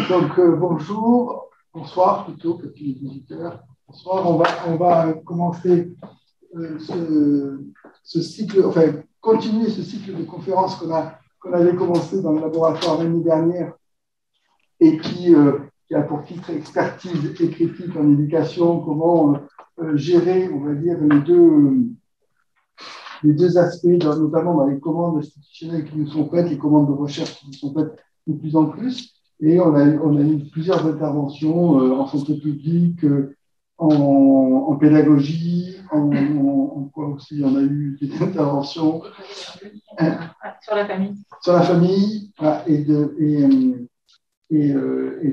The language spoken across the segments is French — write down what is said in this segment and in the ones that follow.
Donc, bonjour, bonsoir plutôt, que les visiteurs. Bonsoir, on va commencer ce cycle, enfin, continuer ce cycle de conférences qu'on avait commencé dans le laboratoire l'année dernière et qui a pour titre expertise et critique en éducation, comment gérer, on va dire, les deux aspects, notamment dans les commandes institutionnelles qui nous sont faites, les commandes de recherche qui nous sont faites de plus en plus. Et on a eu plusieurs interventions en santé publique, en pédagogie, en quoi aussi on a eu des interventions sur la famille. Sur la famille, voilà, et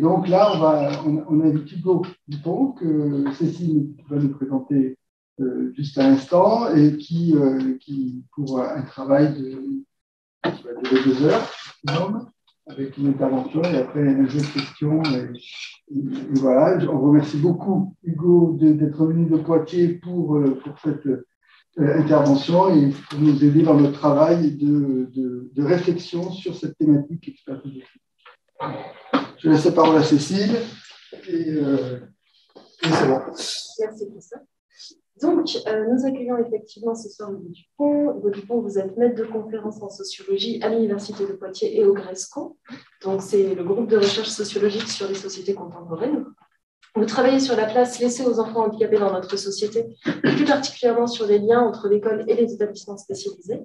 donc là, on invite Hugo Dupont, que Cécile va nous présenter juste à l'instant, et qui pour un travail qui va durer 2 heures, avec une intervention et après un jeu de questions. Et voilà, on remercie beaucoup Hugo d'être venu de Poitiers pour cette intervention et pour nous aider dans notre travail de réflexion sur cette thématique expertise. Je laisse la parole à Cécile et c'est bon. Merci pour ça. Donc, nous accueillons effectivement ce soir Hugo Dupont. Hugo Dupont, vous êtes maître de conférence en sociologie à l'Université de Poitiers et au GRESCO. Donc, c'est le groupe de recherche sociologique sur les sociétés contemporaines. Vous travaillez sur la place laissée aux enfants handicapés dans notre société, et plus particulièrement sur les liens entre l'école et les établissements spécialisés.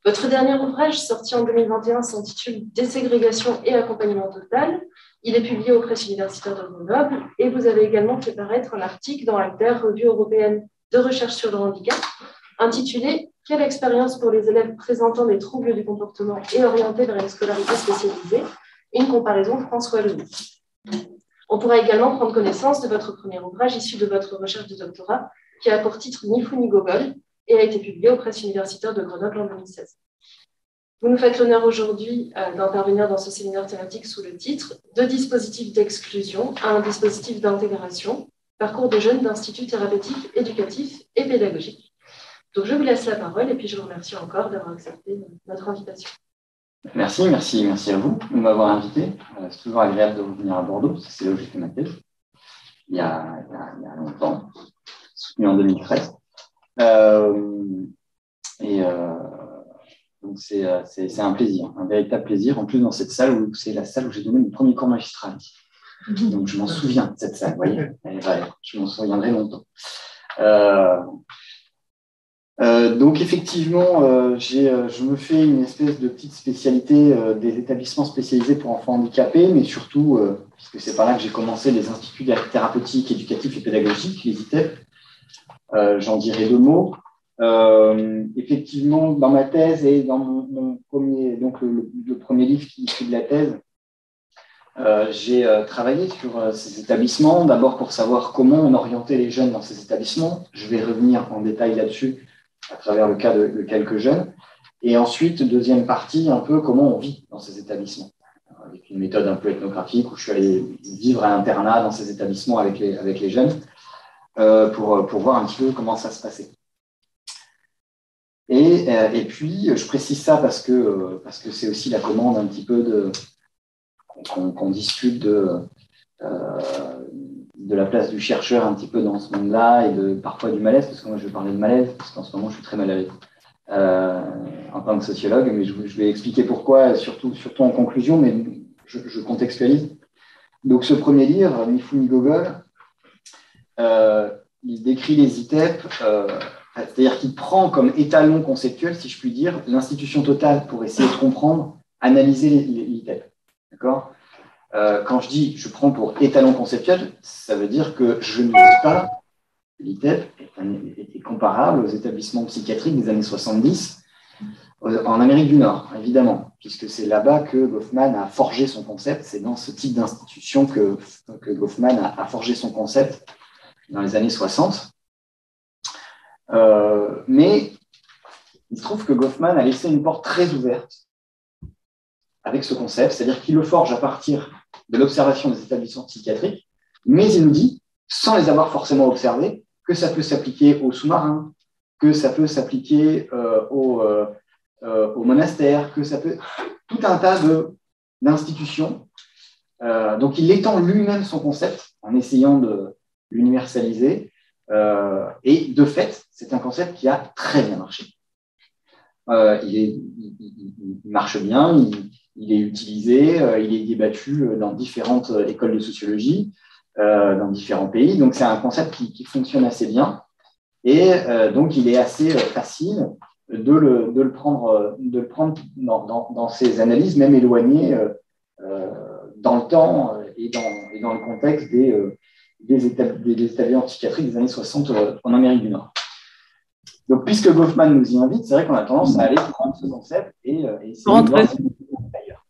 Votre dernier ouvrage, sorti en 2021, s'intitule « Déségrégation et accompagnement total ». Il est publié aux presses universitaires de Grenoble et vous avez également fait paraître un article dans l'ACTER, Revue européenne de recherche sur le handicap, intitulé « Quelle expérience pour les élèves présentant des troubles du comportement et orientés vers une scolarité spécialisée ?» Une comparaison France-Wallonie. On pourra également prendre connaissance de votre premier ouvrage issu de votre recherche de doctorat qui a pour titre Ni fou ni gogol et a été publié aux presses universitaires de Grenoble en 2016. Vous nous faites l'honneur aujourd'hui d'intervenir dans ce séminaire thématique sous le titre « De dispositifs d'exclusion à un dispositif d'intégration, parcours de jeunes d'instituts thérapeutiques, éducatifs et pédagogiques ». Donc je vous laisse la parole et puis je vous remercie encore d'avoir accepté notre invitation. Merci à vous de m'avoir invité. C'est toujours agréable de revenir à Bordeaux, parce que c'est là où j'ai fait ma thèse, il y a longtemps, soutenu en 2013. Donc c'est un plaisir, un véritable plaisir. En plus, dans cette salle, c'est la salle où j'ai donné mon premier cours magistral. Donc je m'en souviens de cette salle, vous voyez. Je m'en souviendrai longtemps. Donc effectivement, je me fais une espèce de petite spécialité des établissements spécialisés pour enfants handicapés, mais surtout, puisque c'est par là que j'ai commencé, les instituts thérapeutiques, éducatifs et pédagogiques, les ITEP. J'en dirai 2 mots. Effectivement, dans ma thèse et dans mon premier, donc le premier livre qui est de la thèse, j'ai travaillé sur ces établissements, d'abord pour savoir comment on orientait les jeunes dans ces établissements. Je vais revenir en détail là-dessus à travers le cas de quelques jeunes. Et ensuite, deuxième partie, un peu comment on vit dans ces établissements, avec une méthode un peu ethnographique où je suis allé vivre à l'internat dans ces établissements avec les jeunes pour voir un petit peu comment ça se passait. Et puis, je précise ça parce que c'est aussi la commande un petit peu qu'on discute de la place du chercheur un petit peu dans ce monde-là et parfois du malaise, parce que moi je vais parler de malaise, parce qu'en ce moment je suis très mal à l'aise en tant que sociologue, mais je vais expliquer pourquoi, surtout en conclusion, mais je contextualise. Donc ce premier livre, Ni fou ni gogol, il décrit les ITEP, c'est-à-dire qu'il prend comme étalon conceptuel, si je puis dire, l'institution totale pour essayer de comprendre, analyser l'ITEP. D'accord ? Quand je prends pour étalon conceptuel, ça veut dire que je ne dis pas que l'ITEP est comparable aux établissements psychiatriques des années 70 en Amérique du Nord, évidemment, puisque c'est là-bas que Goffman a forgé son concept. C'est dans ce type d'institution que Goffman a forgé son concept dans les années 60. Mais il se trouve que Goffman a laissé une porte très ouverte avec ce concept, c'est-à-dire qu'il le forge à partir de l'observation des établissements psychiatriques, mais il nous dit, sans les avoir forcément observés, que ça peut s'appliquer aux sous-marins, que ça peut s'appliquer aux monastères, que ça peut... Tout un tas d'institutions Donc, il étend lui-même son concept en essayant de l'universaliser. Et de fait, c'est un concept qui a très bien marché. Il marche bien, il est utilisé, il est débattu dans différentes écoles de sociologie, dans différents pays. Donc, c'est un concept qui fonctionne assez bien. Et donc, il est assez facile de le prendre dans ses analyses, même éloignées dans le temps et dans le contexte des établissements psychiatriques des années 60 en Amérique du Nord. Donc, puisque Goffman nous y invite, c'est vrai qu'on a tendance à aller prendre ce concept et essayer de voir si c'est ailleurs.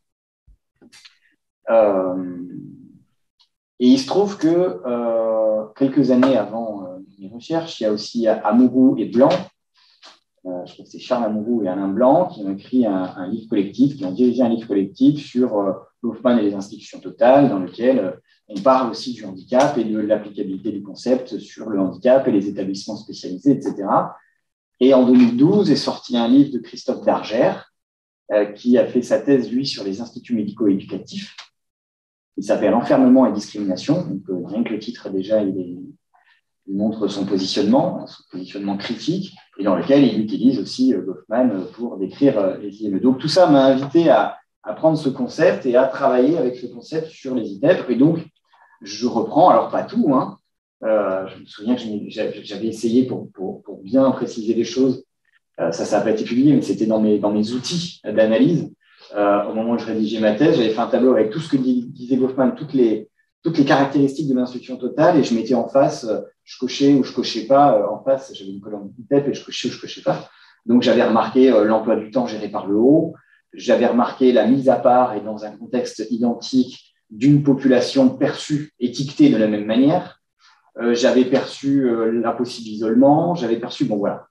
Et il se trouve que quelques années avant mes recherches, il y a aussi Amouroux et Blanc, je crois que c'est Charles Amouroux et Alain Blanc, qui ont écrit un livre collectif, qui ont dirigé un livre collectif sur Goffman et les institutions totales, dans lequel on parle aussi du handicap et de l'applicabilité du concept sur le handicap et les établissements spécialisés, etc. Et en 2012 est sorti un livre de Christophe Dargère, qui a fait sa thèse, lui, sur les instituts médico-éducatifs. Il s'appelle Enfermement et discrimination. Donc, rien que le titre, déjà, il montre son positionnement critique, et dans lequel il utilise aussi Goffman pour décrire les IME. Donc, tout ça m'a invité à prendre ce concept et à travailler avec ce concept sur les ITEP. Et donc, je reprends, alors pas tout, hein. Je me souviens que j'avais essayé pour bien préciser les choses. Ça n'a pas été publié, mais c'était dans mes outils d'analyse. Au moment où je rédigeais ma thèse, j'avais fait un tableau avec tout ce que disait Goffman, toutes les caractéristiques de l'instruction totale, et je mettais en face, je cochais ou je cochais pas. En face, j'avais une colonne ITEP et je cochais ou je cochais pas. Donc, j'avais remarqué l'emploi du temps géré par le haut. J'avais remarqué la mise à part et dans un contexte identique d'une population perçue, étiquetée de la même manière. J'avais perçu l'impossible isolement, j'avais perçu, bon voilà,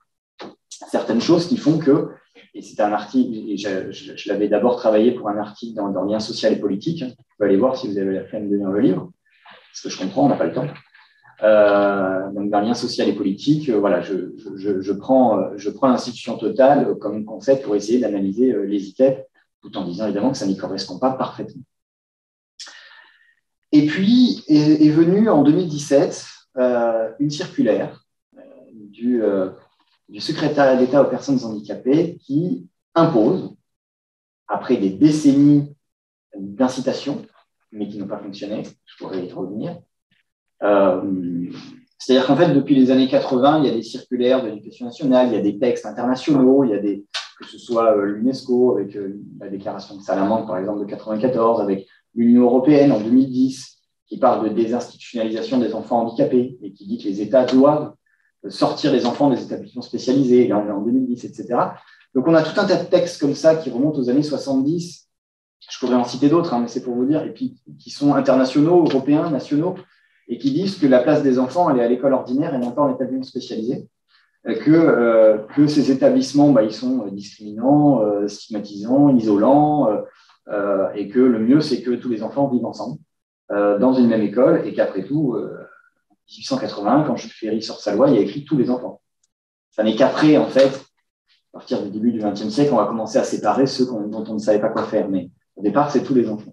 certaines choses qui font que, et c'est un article, et je l'avais d'abord travaillé pour un article dans Lien social et politique, vous pouvez aller voir si vous avez la flemme de lire le livre, parce que je comprends, on n'a pas le temps. Donc dans Lien social et politique, voilà, je prends l'institution totale comme concept pour essayer d'analyser les ITEP, tout en disant évidemment que ça n'y correspond pas parfaitement. Et puis est venue en 2017 une circulaire du secrétariat d'État aux personnes handicapées qui impose, après des décennies d'incitation, mais qui n'ont pas fonctionné, je pourrais y revenir. C'est-à-dire qu'en fait, depuis les années 80, il y a des circulaires de l'éducation nationale, il y a des textes internationaux, il y a que ce soit l'UNESCO avec la déclaration de Salamanque, par exemple, de 94, avec l'Union européenne en 2010, qui parle de désinstitutionnalisation des enfants handicapés et qui dit que les États doivent sortir les enfants des établissements spécialisés. Et là, on est en 2010, etc. Donc, on a tout un tas de textes comme ça qui remontent aux années 70. Je pourrais en citer d'autres, hein, mais c'est pour vous dire, et puis qui sont internationaux, européens, nationaux, et qui disent que la place des enfants, elle est à l'école ordinaire et non pas en établissement spécialisé. Que ces établissements, ils sont discriminants, stigmatisants, isolants, et que le mieux, c'est que tous les enfants vivent ensemble dans une même école, et qu'après tout, en 1881, quand Jules Ferry sort sa loi, il y a écrit tous les enfants. Ça n'est qu'après, en fait, à partir du début du XXe siècle, on va commencer à séparer ceux dont on ne savait pas quoi faire, mais au départ, c'est tous les enfants.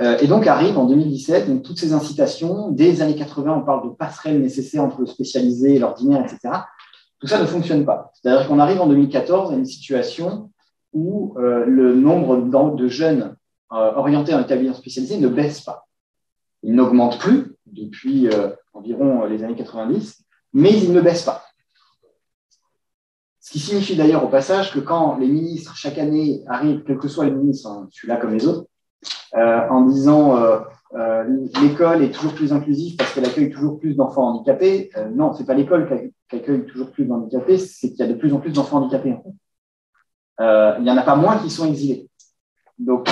Et donc arrive en 2017 donc, toutes ces incitations. Dès les années 80, on parle de passerelles nécessaires entre le spécialisé et l'ordinaire, etc. Tout ça ne fonctionne pas. C'est-à-dire qu'on arrive en 2014 à une situation où le nombre de jeunes orientés en établissement spécialisé ne baisse pas. Il n'augmente plus depuis environ les années 90, mais il ne baisse pas. Ce qui signifie d'ailleurs au passage que quand les ministres, chaque année, arrivent, quels que soient les ministres, hein, celui-là comme les autres, en disant l'école est toujours plus inclusive parce qu'elle accueille toujours plus d'enfants handicapés. Non, ce n'est pas l'école qui accueille toujours plus d'handicapés, c'est qu'il y a de plus en plus d'enfants handicapés. Il n'y en a pas moins qui sont exilés. Donc,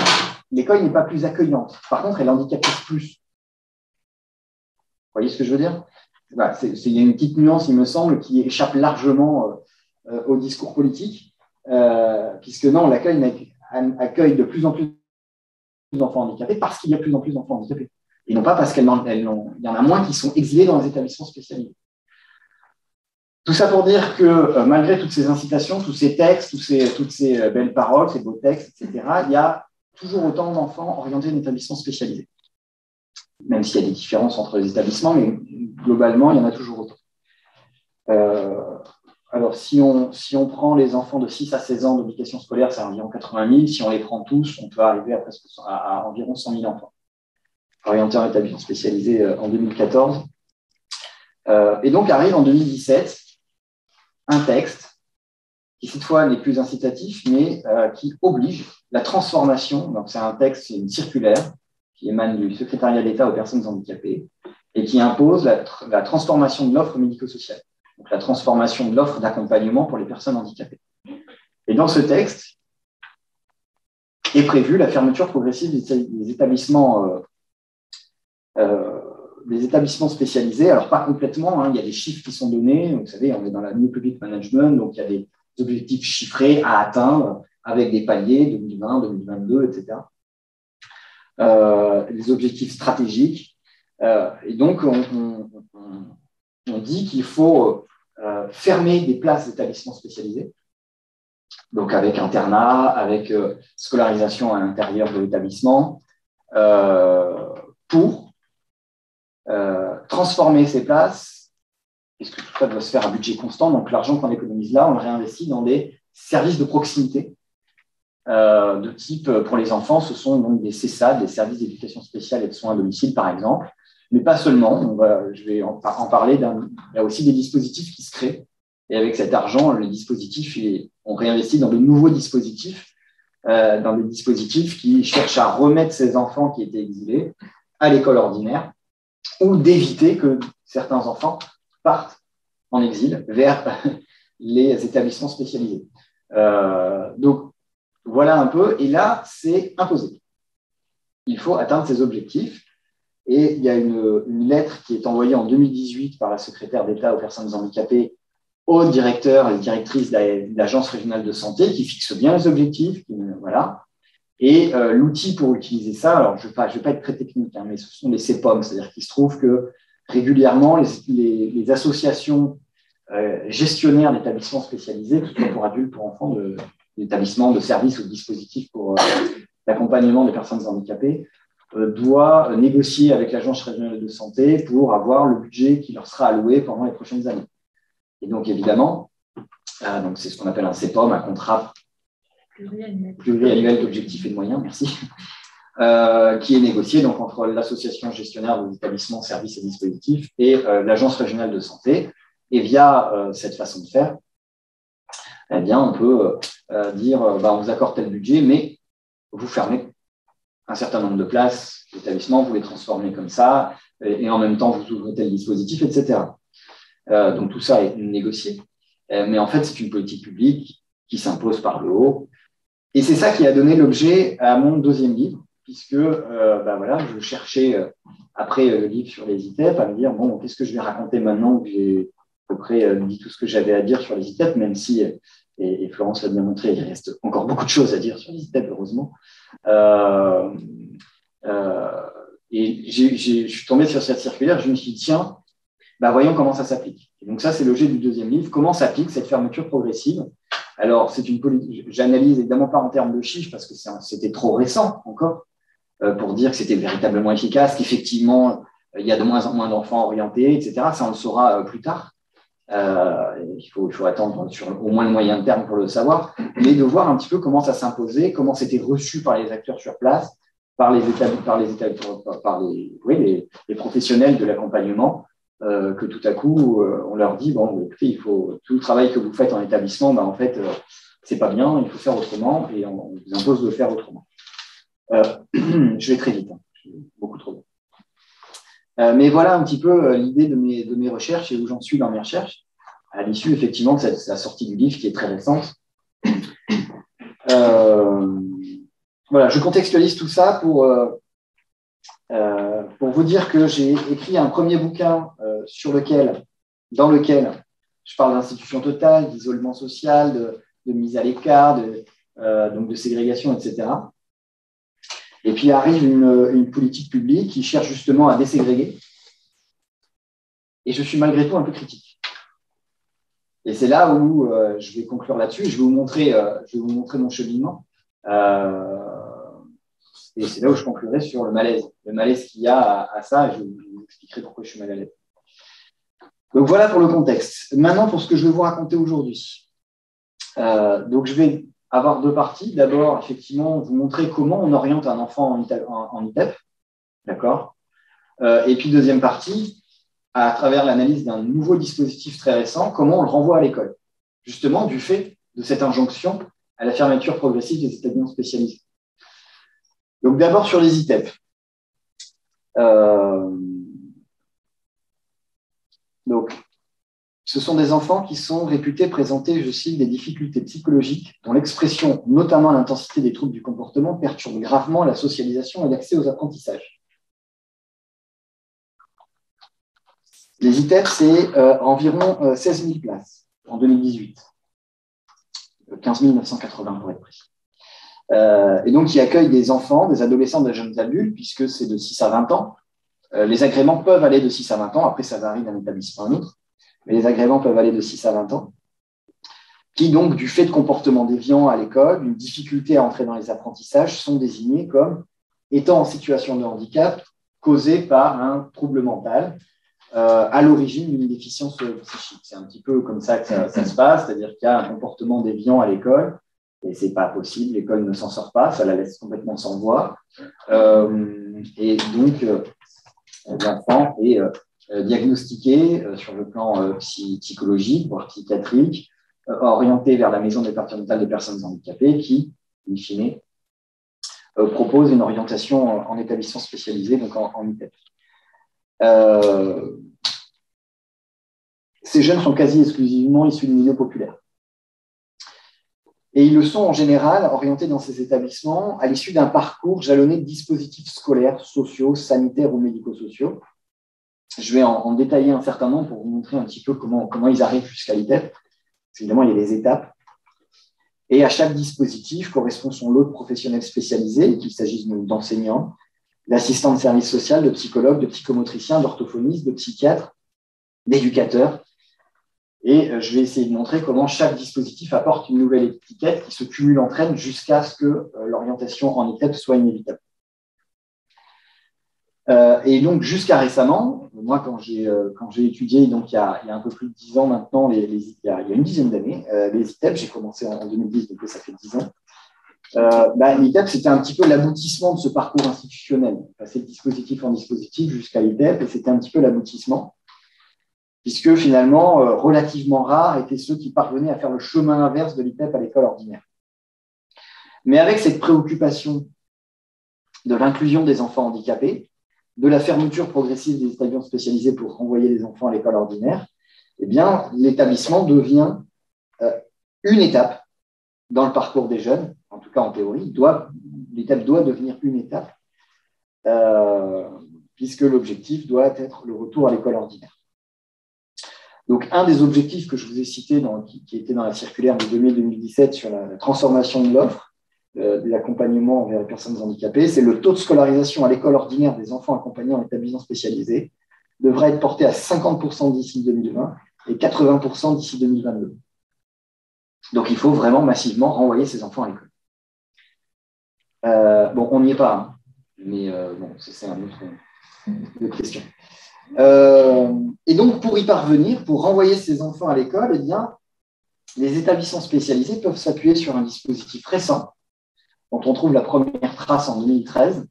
l'école n'est pas plus accueillante. Par contre, elle handicapise plus. Vous voyez ce que je veux dire? Voilà, il y a une petite nuance, il me semble, qui échappe largement au discours politique, puisque non, l'accueil accueille de plus en plus d'enfants handicapés parce qu'il y a de plus en plus d'enfants handicapés. Et non pas parce qu'il y en a moins qui sont exilés dans les établissements spécialisés. Tout ça pour dire que malgré toutes ces incitations, tous ces textes, toutes ces belles paroles, ces beaux textes, etc., il y a toujours autant d'enfants orientés en établissement spécialisé. Même s'il y a des différences entre les établissements, mais globalement, il y en a toujours autant. Alors, si on prend les enfants de 6 à 16 ans d'éducation scolaire, c'est environ 80 000. Si on les prend tous, on peut arriver à environ 100 000 enfants orientés en établissement spécialisé en 2014. Et donc, arrive en 2017 un texte qui, cette fois, n'est plus incitatif, mais qui oblige la transformation. Donc, c'est un texte, c'est une circulaire qui émane du secrétariat d'État aux personnes handicapées et qui impose la transformation de l'offre médico-sociale. Donc, la transformation de l'offre d'accompagnement pour les personnes handicapées. Et dans ce texte est prévue la fermeture progressive des établissements spécialisés. Alors, pas complètement, hein, il y a des chiffres qui sont donnés. Vous savez, on est dans la New Public Management, donc il y a des objectifs chiffrés à atteindre avec des paliers 2020, 2022, etc. Les objectifs stratégiques. Et donc, on dit qu'il faut fermer des places d'établissements spécialisés, donc avec internat, avec scolarisation à l'intérieur de l'établissement, pour transformer ces places, puisque tout ça doit se faire à budget constant, donc l'argent qu'on économise là, on le réinvestit dans des services de proximité de type, pour les enfants, ce sont donc des CESAD, des services d'éducation spéciale et de soins à domicile, par exemple, mais pas seulement. Je vais en parler. Il y a aussi des dispositifs qui se créent, et avec cet argent, les dispositifs, on réinvestit dans de nouveaux dispositifs, dans des dispositifs qui cherchent à remettre ces enfants qui étaient exilés à l'école ordinaire, ou d'éviter que certains enfants partent en exil vers les établissements spécialisés. Donc, voilà un peu. Et là, c'est imposé. Il faut atteindre ces objectifs. Et il y a une lettre qui est envoyée en 2018 par la secrétaire d'État aux personnes handicapées aux directeurs et directrices de l'Agence régionale de santé qui fixe bien les objectifs. Voilà. Et l'outil pour utiliser ça, alors je ne vais pas être très technique, hein, mais ce sont les CEPOM, c'est-à-dire qu'il se trouve que régulièrement, les associations gestionnaires d'établissements spécialisés, que ce soit pour adultes, pour enfants, d'établissements, de services ou de dispositifs pour l'accompagnement des personnes handicapées, doit négocier avec l'Agence régionale de santé pour avoir le budget qui leur sera alloué pendant les prochaines années. Et donc, évidemment, donc c'est ce qu'on appelle un CEPOM, un contrat pluriannuel d'objectifs et de moyens, merci, qui est négocié donc, entre l'association gestionnaire des établissements, services et dispositifs et l'Agence régionale de santé. Et via cette façon de faire, eh bien, on peut dire on vous accorde tel budget, mais vous fermez un certain nombre de places d'établissement, vous les transformez comme ça, et en même temps, vous ouvrez tel dispositif, etc. Donc, tout ça est négocié. Mais en fait, c'est une politique publique qui s'impose par le haut. Et c'est ça qui a donné l'objet à mon deuxième livre, puisque voilà, je cherchais, après le livre sur les ITEP, à me dire, bon, qu'est-ce que je vais raconter maintenant que j'ai à peu près dit tout ce que j'avais à dire sur les ITEP, même si, et Florence l'a bien montré, il reste encore beaucoup de choses à dire sur les ITEP, heureusement. Et je suis tombé sur cette circulaire, je me suis dit, tiens, voyons comment ça s'applique. Et donc ça, c'est l'objet du deuxième livre, comment s'applique cette fermeture progressive. Alors, c'est une politique, j'analyse évidemment pas en termes de chiffres, parce que c'était trop récent encore, pour dire que c'était véritablement efficace, qu'effectivement, il y a de moins en moins d'enfants orientés, etc. Ça, on le saura plus tard. Il faut attendre sur au moins le moyen terme pour le savoir, mais de voir un petit peu comment ça s'imposait, comment c'était reçu par les acteurs sur place, par les professionnels de l'accompagnement, que tout à coup, on leur dit, bon, écoutez, il faut tout le travail que vous faites en établissement, en fait, c'est pas bien, il faut faire autrement, et on vous impose de faire autrement. Je vais très vite, hein, beaucoup trop vite. Mais voilà un petit peu l'idée de mes recherches et où j'en suis dans mes recherches, à l'issue, effectivement, de la sortie du livre qui est très récente. Voilà, je contextualise tout ça pour vous dire que j'ai écrit un premier bouquin dans lequel je parle d'institution totale, d'isolement social, de mise à l'écart, donc de ségrégation, etc. Et puis arrive une politique publique qui cherche justement à déségréguer. Et je suis malgré tout un peu critique. Et c'est là où je vais conclure là-dessus. Je vais vous montrer mon cheminement. Et c'est là où je conclurai sur le malaise qu'il y a à ça, et je vous expliquerai pourquoi je suis mal à l'aise. Donc voilà pour le contexte. Maintenant, pour ce que je vais vous raconter aujourd'hui. Donc je vais avoir deux parties. D'abord, effectivement, vous montrer comment on oriente un enfant en ITEP. D'accord. Et puis, deuxième partie, à travers l'analyse d'un nouveau dispositif très récent, comment on le renvoie à l'école. Justement, du fait de cette injonction à la fermeture progressive des établissements spécialisés. Donc d'abord sur les ITEP. Donc, ce sont des enfants qui sont réputés présenter, je cite, des difficultés psychologiques dont l'expression, notamment l'intensité des troubles du comportement, perturbe gravement la socialisation et l'accès aux apprentissages. Les ITEP, c'est environ 16 000 places en 2018. 15 980 pour être précis. Et donc, qui accueillent des enfants, des adolescents, des jeunes adultes, puisque c'est de 6 à 20 ans. Les agréments peuvent aller de 6 à 20 ans, après ça varie d'un établissement à un autre, mais les agréments peuvent aller de 6 à 20 ans, qui donc, du fait de comportements déviants à l'école, d'une difficulté à entrer dans les apprentissages, sont désignés comme étant en situation de handicap causé par un trouble mental à l'origine d'une déficience psychique. C'est un petit peu comme ça que ça se passe, c'est-à-dire qu'il y a un comportement déviant à l'école, et ce n'est pas possible, l'école ne s'en sort pas, ça la laisse complètement sans voix. Et donc, l'enfant est diagnostiqué sur le plan psychologique, voire psychiatrique, orienté vers la maison départementale des personnes handicapées qui, in fine, propose une orientation en établissement spécialisé, donc en ITEP. Ces jeunes sont quasi exclusivement issus du milieu populaire. Et ils le sont en général orientés dans ces établissements à l'issue d'un parcours jalonné de dispositifs scolaires, sociaux, sanitaires ou médico-sociaux. Je vais en détailler un certain nombre pour vous montrer un petit peu comment ils arrivent jusqu'à l'ITEP. Évidemment, il y a des étapes. Et à chaque dispositif correspond son lot de professionnels spécialisés, qu'il s'agisse d'enseignants, d'assistants de service social, de psychologues, de psychomotriciens, d'orthophonistes, de psychiatres, d'éducateurs. Et je vais essayer de montrer comment chaque dispositif apporte une nouvelle étiquette qui se cumule entre elles jusqu'à ce que l'orientation en ITEP soit inévitable. Et donc, jusqu'à récemment, moi, quand j'ai étudié, donc il y a un peu plus de 10 ans maintenant, il y a une dizaine d'années, les ITEP, j'ai commencé en 2010, donc ça fait 10 ans. L'ITEP, c'était un petit peu l'aboutissement de ce parcours institutionnel. Passer de dispositif en dispositif jusqu'à l'ITEP, et c'était un petit peu l'aboutissement, puisque finalement, relativement rares étaient ceux qui parvenaient à faire le chemin inverse de l'ITEP à l'école ordinaire. Mais avec cette préoccupation de l'inclusion des enfants handicapés, de la fermeture progressive des établissements spécialisés pour renvoyer les enfants à l'école ordinaire, eh bien, l'établissement devient une étape dans le parcours des jeunes, en tout cas en théorie, l'ITEP doit devenir une étape, puisque l'objectif doit être le retour à l'école ordinaire. Donc, un des objectifs que je vous ai cité, qui était dans la circulaire de 2017 sur la transformation de l'offre, de l'accompagnement vers les personnes handicapées, c'est le taux de scolarisation à l'école ordinaire des enfants accompagnés en établissement spécialisé devrait être porté à 50% d'ici 2020 et 80% d'ici 2022. Donc, il faut vraiment massivement renvoyer ces enfants à l'école. Bon, on n'y est pas, hein, mais bon, c'est une autre question. Et donc, pour y parvenir, pour renvoyer ces enfants à l'école, eh bien, les établissements spécialisés peuvent s'appuyer sur un dispositif récent, dont on trouve la première trace en 2013,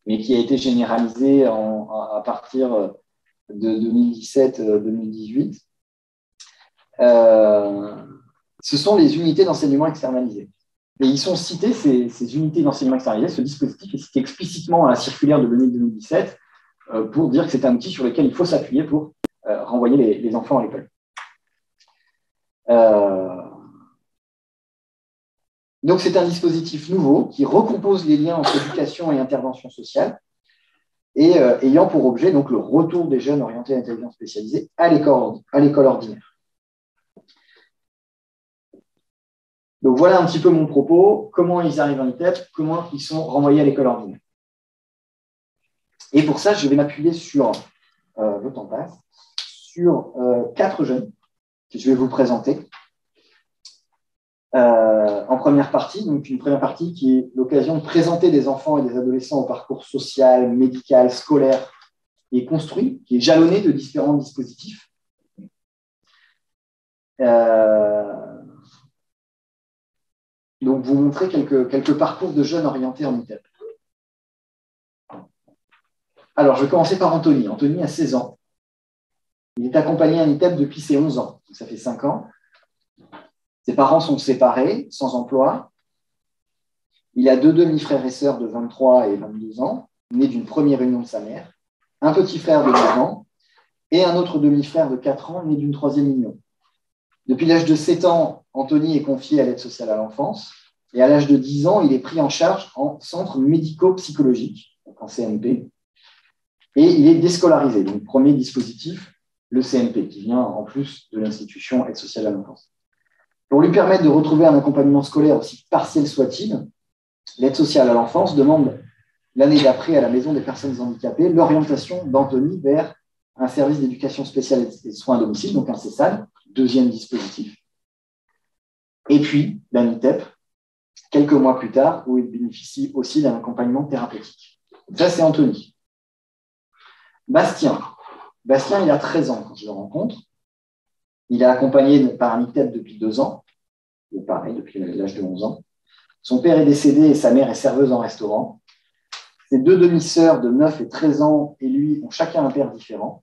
mais qui a été généralisé à partir de 2017-2018. Ce sont les unités d'enseignement externalisées. Et ils sont cités, ces unités d'enseignement externalisé, ce dispositif est cité explicitement dans la circulaire de 2017 pour dire que c'est un outil sur lequel il faut s'appuyer pour renvoyer les enfants à l'école. Donc, c'est un dispositif nouveau qui recompose les liens entre éducation et intervention sociale et ayant pour objet donc, le retour des jeunes orientés à l'intelligence spécialisée à l'école ordinaire. Donc, voilà un petit peu mon propos, comment ils arrivent en ITEP, comment ils sont renvoyés à l'école ordinaire. Et pour ça, je vais m'appuyer sur, le temps passe, sur 4 jeunes que je vais vous présenter. en première partie, donc une première partie qui est l'occasion de présenter des enfants et des adolescents au parcours social, médical, scolaire, qui est construit, qui est jalonné de différents dispositifs. Donc, vous montrer quelques parcours de jeunes orientés en ITEP. Alors, je vais commencer par Anthony. Anthony a 16 ans. Il est accompagné en ITEP depuis ses 11 ans. Donc, ça fait 5 ans. Ses parents sont séparés, sans emploi. Il a 2 demi-frères et sœurs de 23 et 22 ans, nés d'une première union de sa mère, un petit frère de 9 ans et un autre demi-frère de 4 ans, né d'une troisième union. Depuis l'âge de 7 ans, Anthony est confié à l'aide sociale à l'enfance et à l'âge de 10 ans, il est pris en charge en centre médico-psychologique, donc en CMP, et il est déscolarisé. Donc, premier dispositif, le CMP, qui vient en plus de l'institution aide sociale à l'enfance. Pour lui permettre de retrouver un accompagnement scolaire aussi partiel soit-il, l'aide sociale à l'enfance demande l'année d'après à la maison des personnes handicapées l'orientation d'Anthony vers un service d'éducation spéciale et de soins à domicile, donc un CESAD, deuxième dispositif. Et puis, d'un ITEP, quelques mois plus tard, où il bénéficie aussi d'un accompagnement thérapeutique. Ça, c'est Anthony. Bastien, il a 13 ans quand je le rencontre. Il est accompagné par un ITEP depuis 2 ans, et pareil, depuis l'âge de 11 ans. Son père est décédé et sa mère est serveuse en restaurant. Ses 2 demi-sœurs de 9 et 13 ans et lui ont chacun un père différent.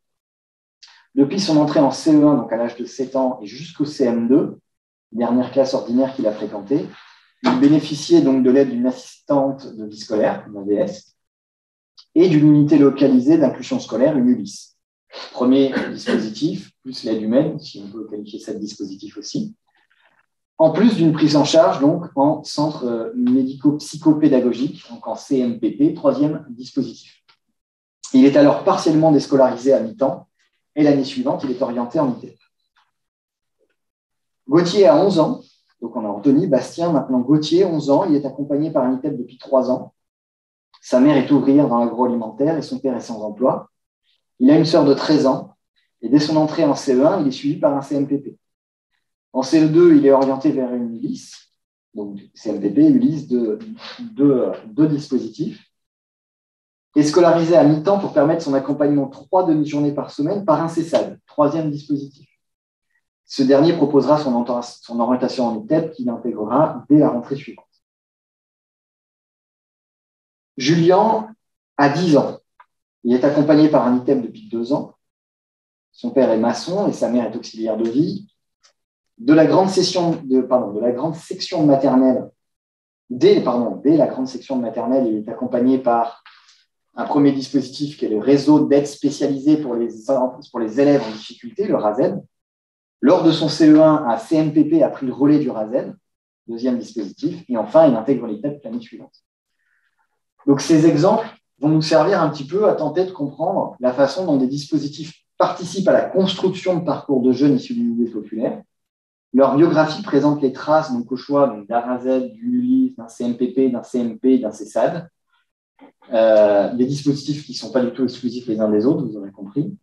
Depuis son entrée en CE1, donc à l'âge de 7 ans, et jusqu'au CM2, dernière classe ordinaire qu'il a fréquentée, il bénéficiait donc de l'aide d'une assistante de vie scolaire, une AVS, et d'une unité localisée d'inclusion scolaire, une ULIS. Premier dispositif, plus l'aide humaine, si on peut qualifier ça de dispositif aussi, en plus d'une prise en charge donc, en centre médico-psychopédagogique, donc en CMPP, troisième dispositif. Il est alors partiellement déscolarisé à mi-temps, et l'année suivante, il est orienté en ITEP. Gauthier a 11 ans, donc on a Anthony, Bastien, maintenant Gauthier, 11 ans, il est accompagné par un ITEP depuis 3 ans. Sa mère est ouvrière dans l'agroalimentaire et son père est sans emploi. Il a une sœur de 13 ans, et dès son entrée en CE1, il est suivi par un CMPP. En CE2, il est orienté vers une ULIS, donc CMPP, ULIS, deux dispositifs, et scolarisé à mi-temps pour permettre son accompagnement 3 demi-journées par semaine par un CESAD, troisième dispositif. Ce dernier proposera son orientation en ITEP qu'il intégrera dès la rentrée suivante. Julien a 10 ans. Il est accompagné par un ITEP depuis 2 ans. Son père est maçon et sa mère est auxiliaire de vie. Dès la grande section de maternelle, il est accompagné par un premier dispositif qui est le réseau d'aide spécialisée pour les élèves en difficulté, le RASED. Lors de son CE1, un CMPP a pris le relais du RASED, deuxième dispositif, et enfin, il intègre l'ITEP l'année suivante. Donc, ces exemples vont nous servir un petit peu à tenter de comprendre la façon dont des dispositifs participent à la construction de parcours de jeunes issus du milieu populaire. Leur biographie présente les traces donc, au choix d'un RASED, d'une ULIS, d'un CMPP, d'un CMP, d'un CESAD. Des dispositifs qui ne sont pas du tout exclusifs les uns des autres, vous aurez compris,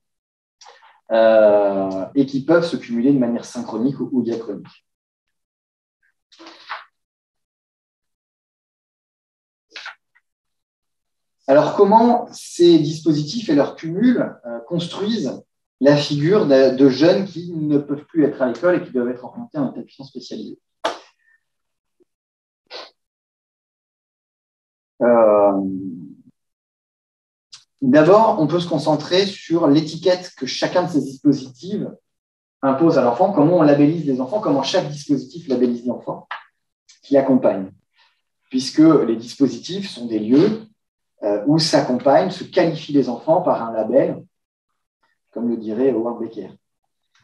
et qui peuvent se cumuler de manière synchronique ou diachronique. Alors, comment ces dispositifs et leur cumul construisent la figure de jeunes qui ne peuvent plus être à l'école et qui doivent être orientés en établissement spécialisé? D'abord, on peut se concentrer sur l'étiquette que chacun de ces dispositifs impose à l'enfant, comment on labellise les enfants, comment chaque dispositif labellise l'enfant qui l'accompagne. Puisque les dispositifs sont des lieux où s'accompagnent, se qualifient les enfants par un label, comme le dirait Howard Becker.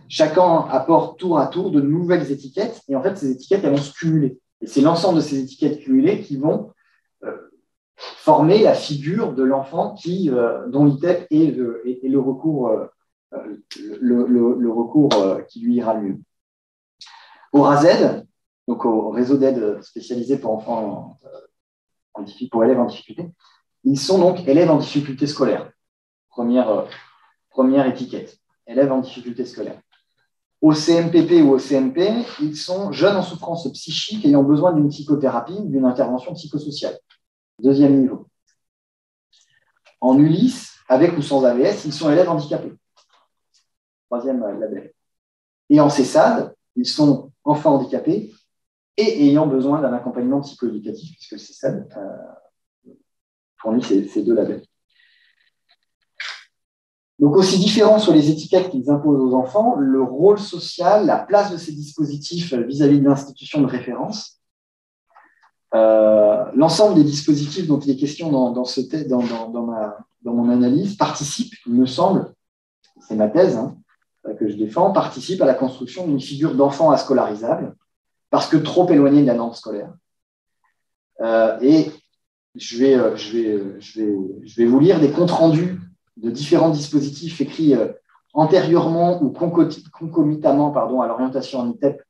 Chacun apporte tour à tour de nouvelles étiquettes, et en fait, ces étiquettes, elles vont se cumuler. Et c'est l'ensemble de ces étiquettes cumulées qui vont former la figure de l'enfant dont l'ITEP est le recours, qui lui ira mieux. Au RASED, donc au réseau d'aide spécialisé pour enfants pour élèves en difficulté, ils sont donc élèves en difficulté scolaire. Première étiquette, élèves en difficulté scolaire. Au CMPP ou au CMP, ils sont jeunes en souffrance psychique ayant besoin d'une psychothérapie, d'une intervention psychosociale. Deuxième niveau. En Ulysse, avec ou sans AVS, ils sont élèves handicapés. Troisième label. Et en CESAD, ils sont enfants handicapés et ayant besoin d'un accompagnement psychoéducatif, puisque le CESAD fournit ces deux labels. Donc, aussi différents sur les étiquettes qu'ils imposent aux enfants, le rôle social, la place de ces dispositifs vis-à-vis de l'institution de référence, l'ensemble des dispositifs dont il est question dans mon analyse participe, il me semble, c'est ma thèse que je défends, participe à la construction d'une figure d'enfant ascolarisable, parce que trop éloigné de la norme scolaire. Et je vais vous lire des comptes rendus de différents dispositifs écrits antérieurement ou concomitamment à l'orientation en ITEP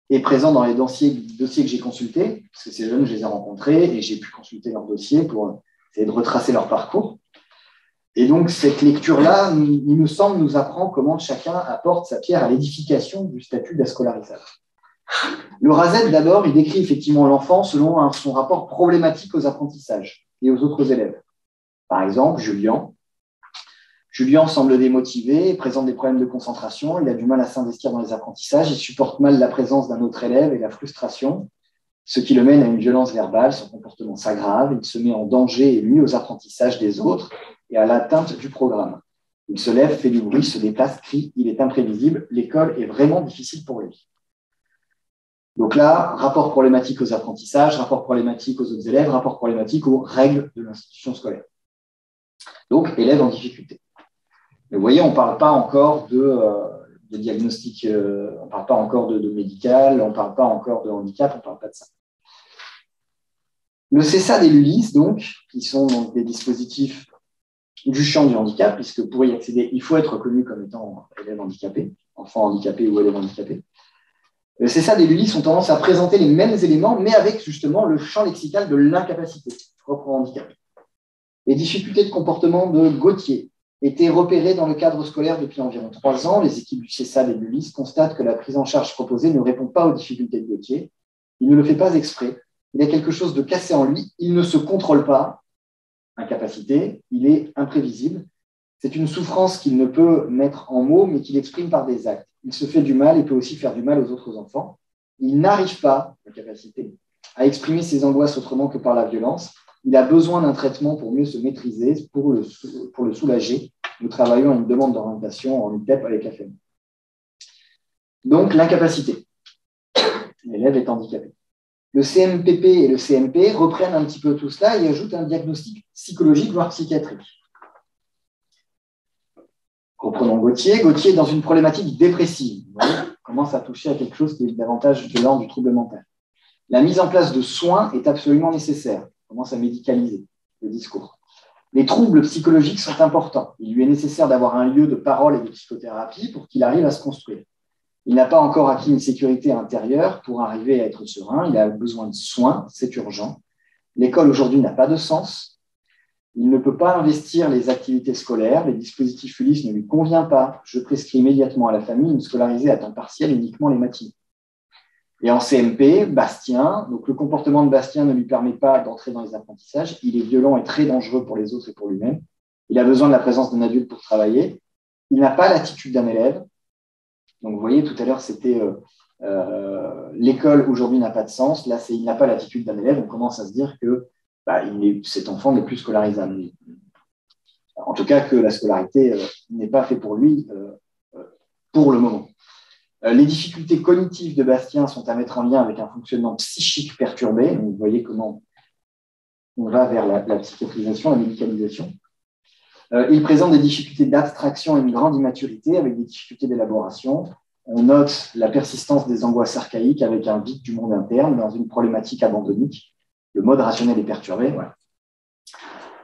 et présents dans les dossiers que j'ai consultés, parce que ces jeunes, je les ai rencontrés et j'ai pu consulter leurs dossiers pour essayer de retracer leur parcours. Et donc, cette lecture-là, il me semble, nous apprend comment chacun apporte sa pierre à l'édification du statut d'ascolarisable. Le Razed, d'abord, il décrit effectivement l'enfant selon son rapport problématique aux apprentissages et aux autres élèves. Par exemple, Julien semble démotivé, présente des problèmes de concentration, il a du mal à s'investir dans les apprentissages, il supporte mal la présence d'un autre élève et la frustration, ce qui le mène à une violence verbale, son comportement s'aggrave, il se met en danger et nuit aux apprentissages des autres et à l'atteinte du programme. Il se lève, fait du bruit, se déplace, crie, il est imprévisible, l'école est vraiment difficile pour lui. Donc là, rapport problématique aux apprentissages, rapport problématique aux autres élèves, rapport problématique aux règles de l'institution scolaire. Donc, élève en difficulté. Mais vous voyez, on ne parle pas encore de diagnostic, on ne parle pas encore de médical, on ne parle pas encore de handicap, on ne parle pas de ça. Le CESAD et l'ULIS, donc, qui sont donc des dispositifs du champ du handicap, puisque pour y accéder, il faut être reconnu comme étant élève handicapé, enfant handicapé ou élève handicapé. Le CESAD et l'ULIS ont tendance à présenter les mêmes éléments, mais avec justement le champ lexical de l'incapacité propre au handicap. Les difficultés de comportement de Gauthier étaient repérées dans le cadre scolaire depuis environ 3 ans. Les équipes du CESAD et de l'ULIS constatent que la prise en charge proposée ne répond pas aux difficultés de Gauthier. Il ne le fait pas exprès. Il a quelque chose de cassé en lui. Il ne se contrôle pas. Incapacité. Il est imprévisible. C'est une souffrance qu'il ne peut mettre en mots, mais qu'il exprime par des actes. Il se fait du mal et peut aussi faire du mal aux autres enfants. Il n'arrive pas, incapacité, à exprimer ses angoisses autrement que par la violence. Il a besoin d'un traitement pour mieux se maîtriser, pour le soulager. Nous travaillons à une demande d'orientation en ITEP avec la famille. Donc, l'incapacité. L'élève est handicapé. Le CMPP et le CMP reprennent un petit peu tout cela et ajoutent un diagnostic psychologique, voire psychiatrique. Reprenons Gauthier. Gauthier est dans une problématique dépressive. Vous voyez, commence à toucher à quelque chose qui est davantage de l'ordre du trouble mental. La mise en place de soins est absolument nécessaire. On commence à médicaliser le discours. Les troubles psychologiques sont importants. Il lui est nécessaire d'avoir un lieu de parole et de psychothérapie pour qu'il arrive à se construire. Il n'a pas encore acquis une sécurité intérieure pour arriver à être serein. Il a besoin de soins, c'est urgent. L'école aujourd'hui n'a pas de sens. Il ne peut pas investir les activités scolaires. Les dispositifs ULIS ne lui conviennent pas. Je prescris immédiatement à la famille une scolarisée à temps partiel uniquement les matinées. Et en CMP, Bastien, donc le comportement de Bastien ne lui permet pas d'entrer dans les apprentissages. Il est violent et très dangereux pour les autres et pour lui-même. Il a besoin de la présence d'un adulte pour travailler. Il n'a pas l'attitude d'un élève. Donc vous voyez, tout à l'heure, c'était l'école aujourd'hui n'a pas de sens. Là, c'est il n'a pas l'attitude d'un élève. On commence à se dire que cet enfant n'est plus scolarisable. En tout cas, que la scolarité n'est pas faite pour lui pour le moment. Les difficultés cognitives de Bastien sont à mettre en lien avec un fonctionnement psychique perturbé. Donc, vous voyez comment on va vers la psychiatrisation, la médicalisation. Il présente des difficultés d'abstraction et une grande immaturité avec des difficultés d'élaboration. On note la persistance des angoisses archaïques avec un vide du monde interne dans une problématique abandonnique. Le mode rationnel est perturbé. Voilà.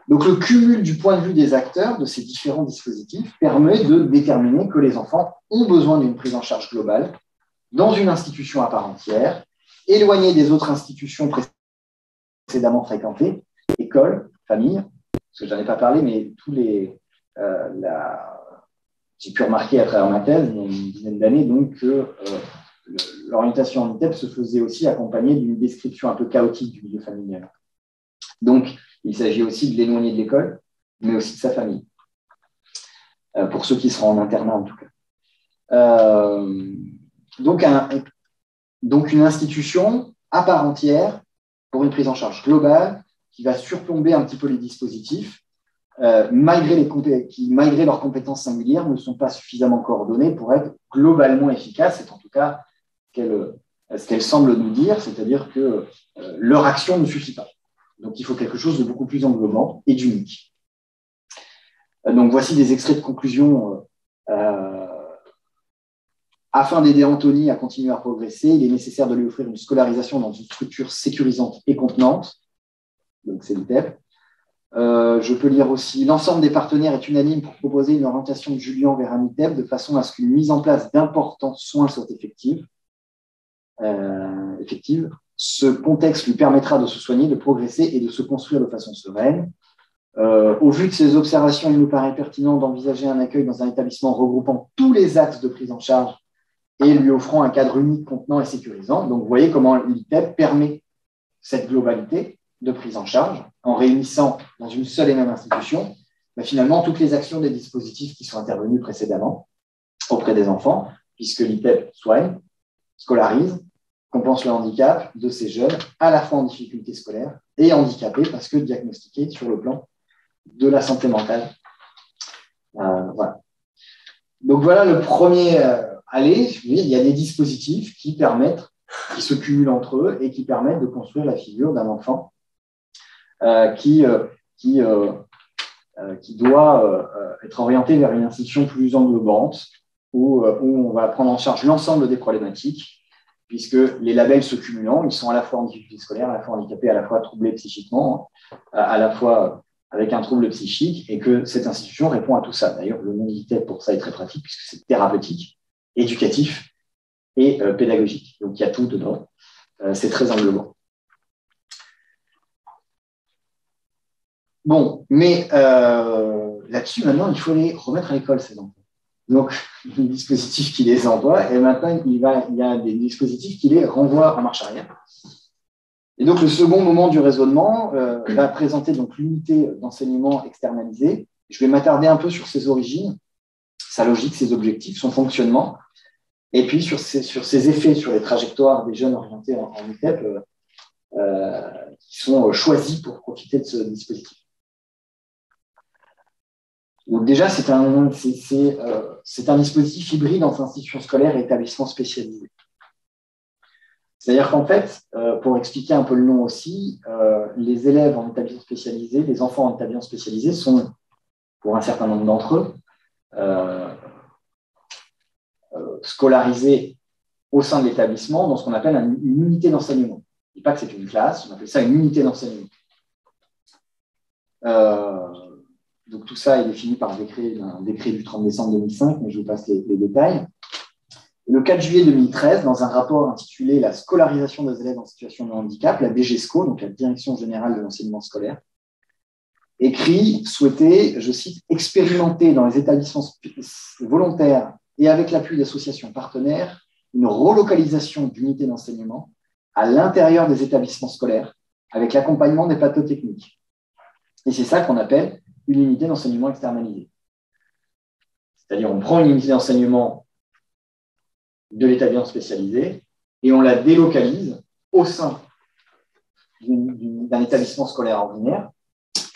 Donc, le cumul du point de vue des acteurs de ces différents dispositifs permet de déterminer que les enfants ont besoin d'une prise en charge globale dans une institution à part entière, éloignée des autres institutions précédemment fréquentées, école, famille, parce que je n'en ai pas parlé, mais j'ai pu remarquer à travers ma thèse, il y a une dizaine d'années, donc, que l'orientation en ITEP se faisait aussi accompagner d'une description un peu chaotique du milieu familial. Donc, il s'agit aussi de l'éloigner de l'école, mais aussi de sa famille, pour ceux qui seront en internat en tout cas. Donc, une institution à part entière pour une prise en charge globale qui va surplomber un petit peu les dispositifs, qui, malgré leurs compétences singulières, ne sont pas suffisamment coordonnées pour être globalement efficaces. C'est en tout cas ce qu'elle semble nous dire, c'est-à-dire que leur action ne suffit pas. Donc, il faut quelque chose de beaucoup plus englobant et d'unique. Donc, voici des extraits de conclusion. Afin d'aider Anthony à continuer à progresser, il est nécessaire de lui offrir une scolarisation dans une structure sécurisante et contenante. Donc, c'est l'ITEP. Je peux lire aussi, l'ensemble des partenaires est unanime pour proposer une orientation de Julien vers un ITEP de façon à ce qu'une mise en place d'importants soins soit effective. Ce contexte lui permettra de se soigner, de progresser et de se construire de façon sereine. Au vu de ces observations, il nous paraît pertinent d'envisager un accueil dans un établissement regroupant tous les axes de prise en charge et lui offrant un cadre unique, contenant et sécurisant. Donc, vous voyez comment l'ITEP permet cette globalité de prise en charge en réunissant dans une seule et même institution finalement toutes les actions des dispositifs qui sont intervenus précédemment auprès des enfants, puisque l'ITEP soigne, scolarise, compense le handicap de ces jeunes, à la fois en difficulté scolaire et handicapés parce que diagnostiqués sur le plan de la santé mentale. Voilà. Donc voilà le premier il y a des dispositifs qui se cumulent entre eux et qui permettent de construire la figure d'un enfant qui doit être orienté vers une institution plus englobante où on va prendre en charge l'ensemble des problématiques, puisque les labels se cumulant, ils sont à la fois en difficulté scolaire, à la fois handicapés, à la fois troublés psychiquement, à la fois avec un trouble psychique, et que cette institution répond à tout ça. D'ailleurs, le nom d'ITEP pour ça est très pratique, puisque c'est thérapeutique, éducatif et pédagogique. Donc, il y a tout dedans. C'est très englobant. Bon, mais là-dessus, maintenant, il faut les remettre à l'école, ces enfants. Donc, les dispositifs qui les envoient, et maintenant, il y a des dispositifs qui les renvoient en marche arrière. Et donc, le second moment du raisonnement va présenter donc l'unité d'enseignement externalisée. Je vais m'attarder un peu sur ses origines, sa logique, ses objectifs, son fonctionnement, et puis sur ses effets sur les trajectoires des jeunes orientés en ITEP qui sont choisis pour profiter de ce dispositif. Donc déjà, c'est un dispositif hybride entre institutions scolaires et établissements spécialisés. C'est-à-dire qu'en fait, pour expliquer un peu le nom aussi, les élèves en établissement spécialisé, les enfants en établissement spécialisé sont, pour un certain nombre d'entre eux, scolarisés au sein de l'établissement dans ce qu'on appelle une unité d'enseignement. Je ne dis pas que c'est une classe, on appelle ça une unité d'enseignement. Donc tout ça est défini par un décret du 30 décembre 2005, mais je vous passe les détails. Le 4 juillet 2013, dans un rapport intitulé « La scolarisation des élèves en situation de handicap », la DGESCO, donc la Direction générale de l'enseignement scolaire, souhaitait, je cite, « expérimenter dans les établissements volontaires et avec l'appui d'associations partenaires une relocalisation d'unités d'enseignement à l'intérieur des établissements scolaires avec l'accompagnement des plateaux techniques. » Et c'est ça qu'on appelle une unité d'enseignement externalisée. C'est-à-dire, on prend une unité d'enseignement de l'établissement spécialisé et on la délocalise au sein d'un établissement scolaire ordinaire.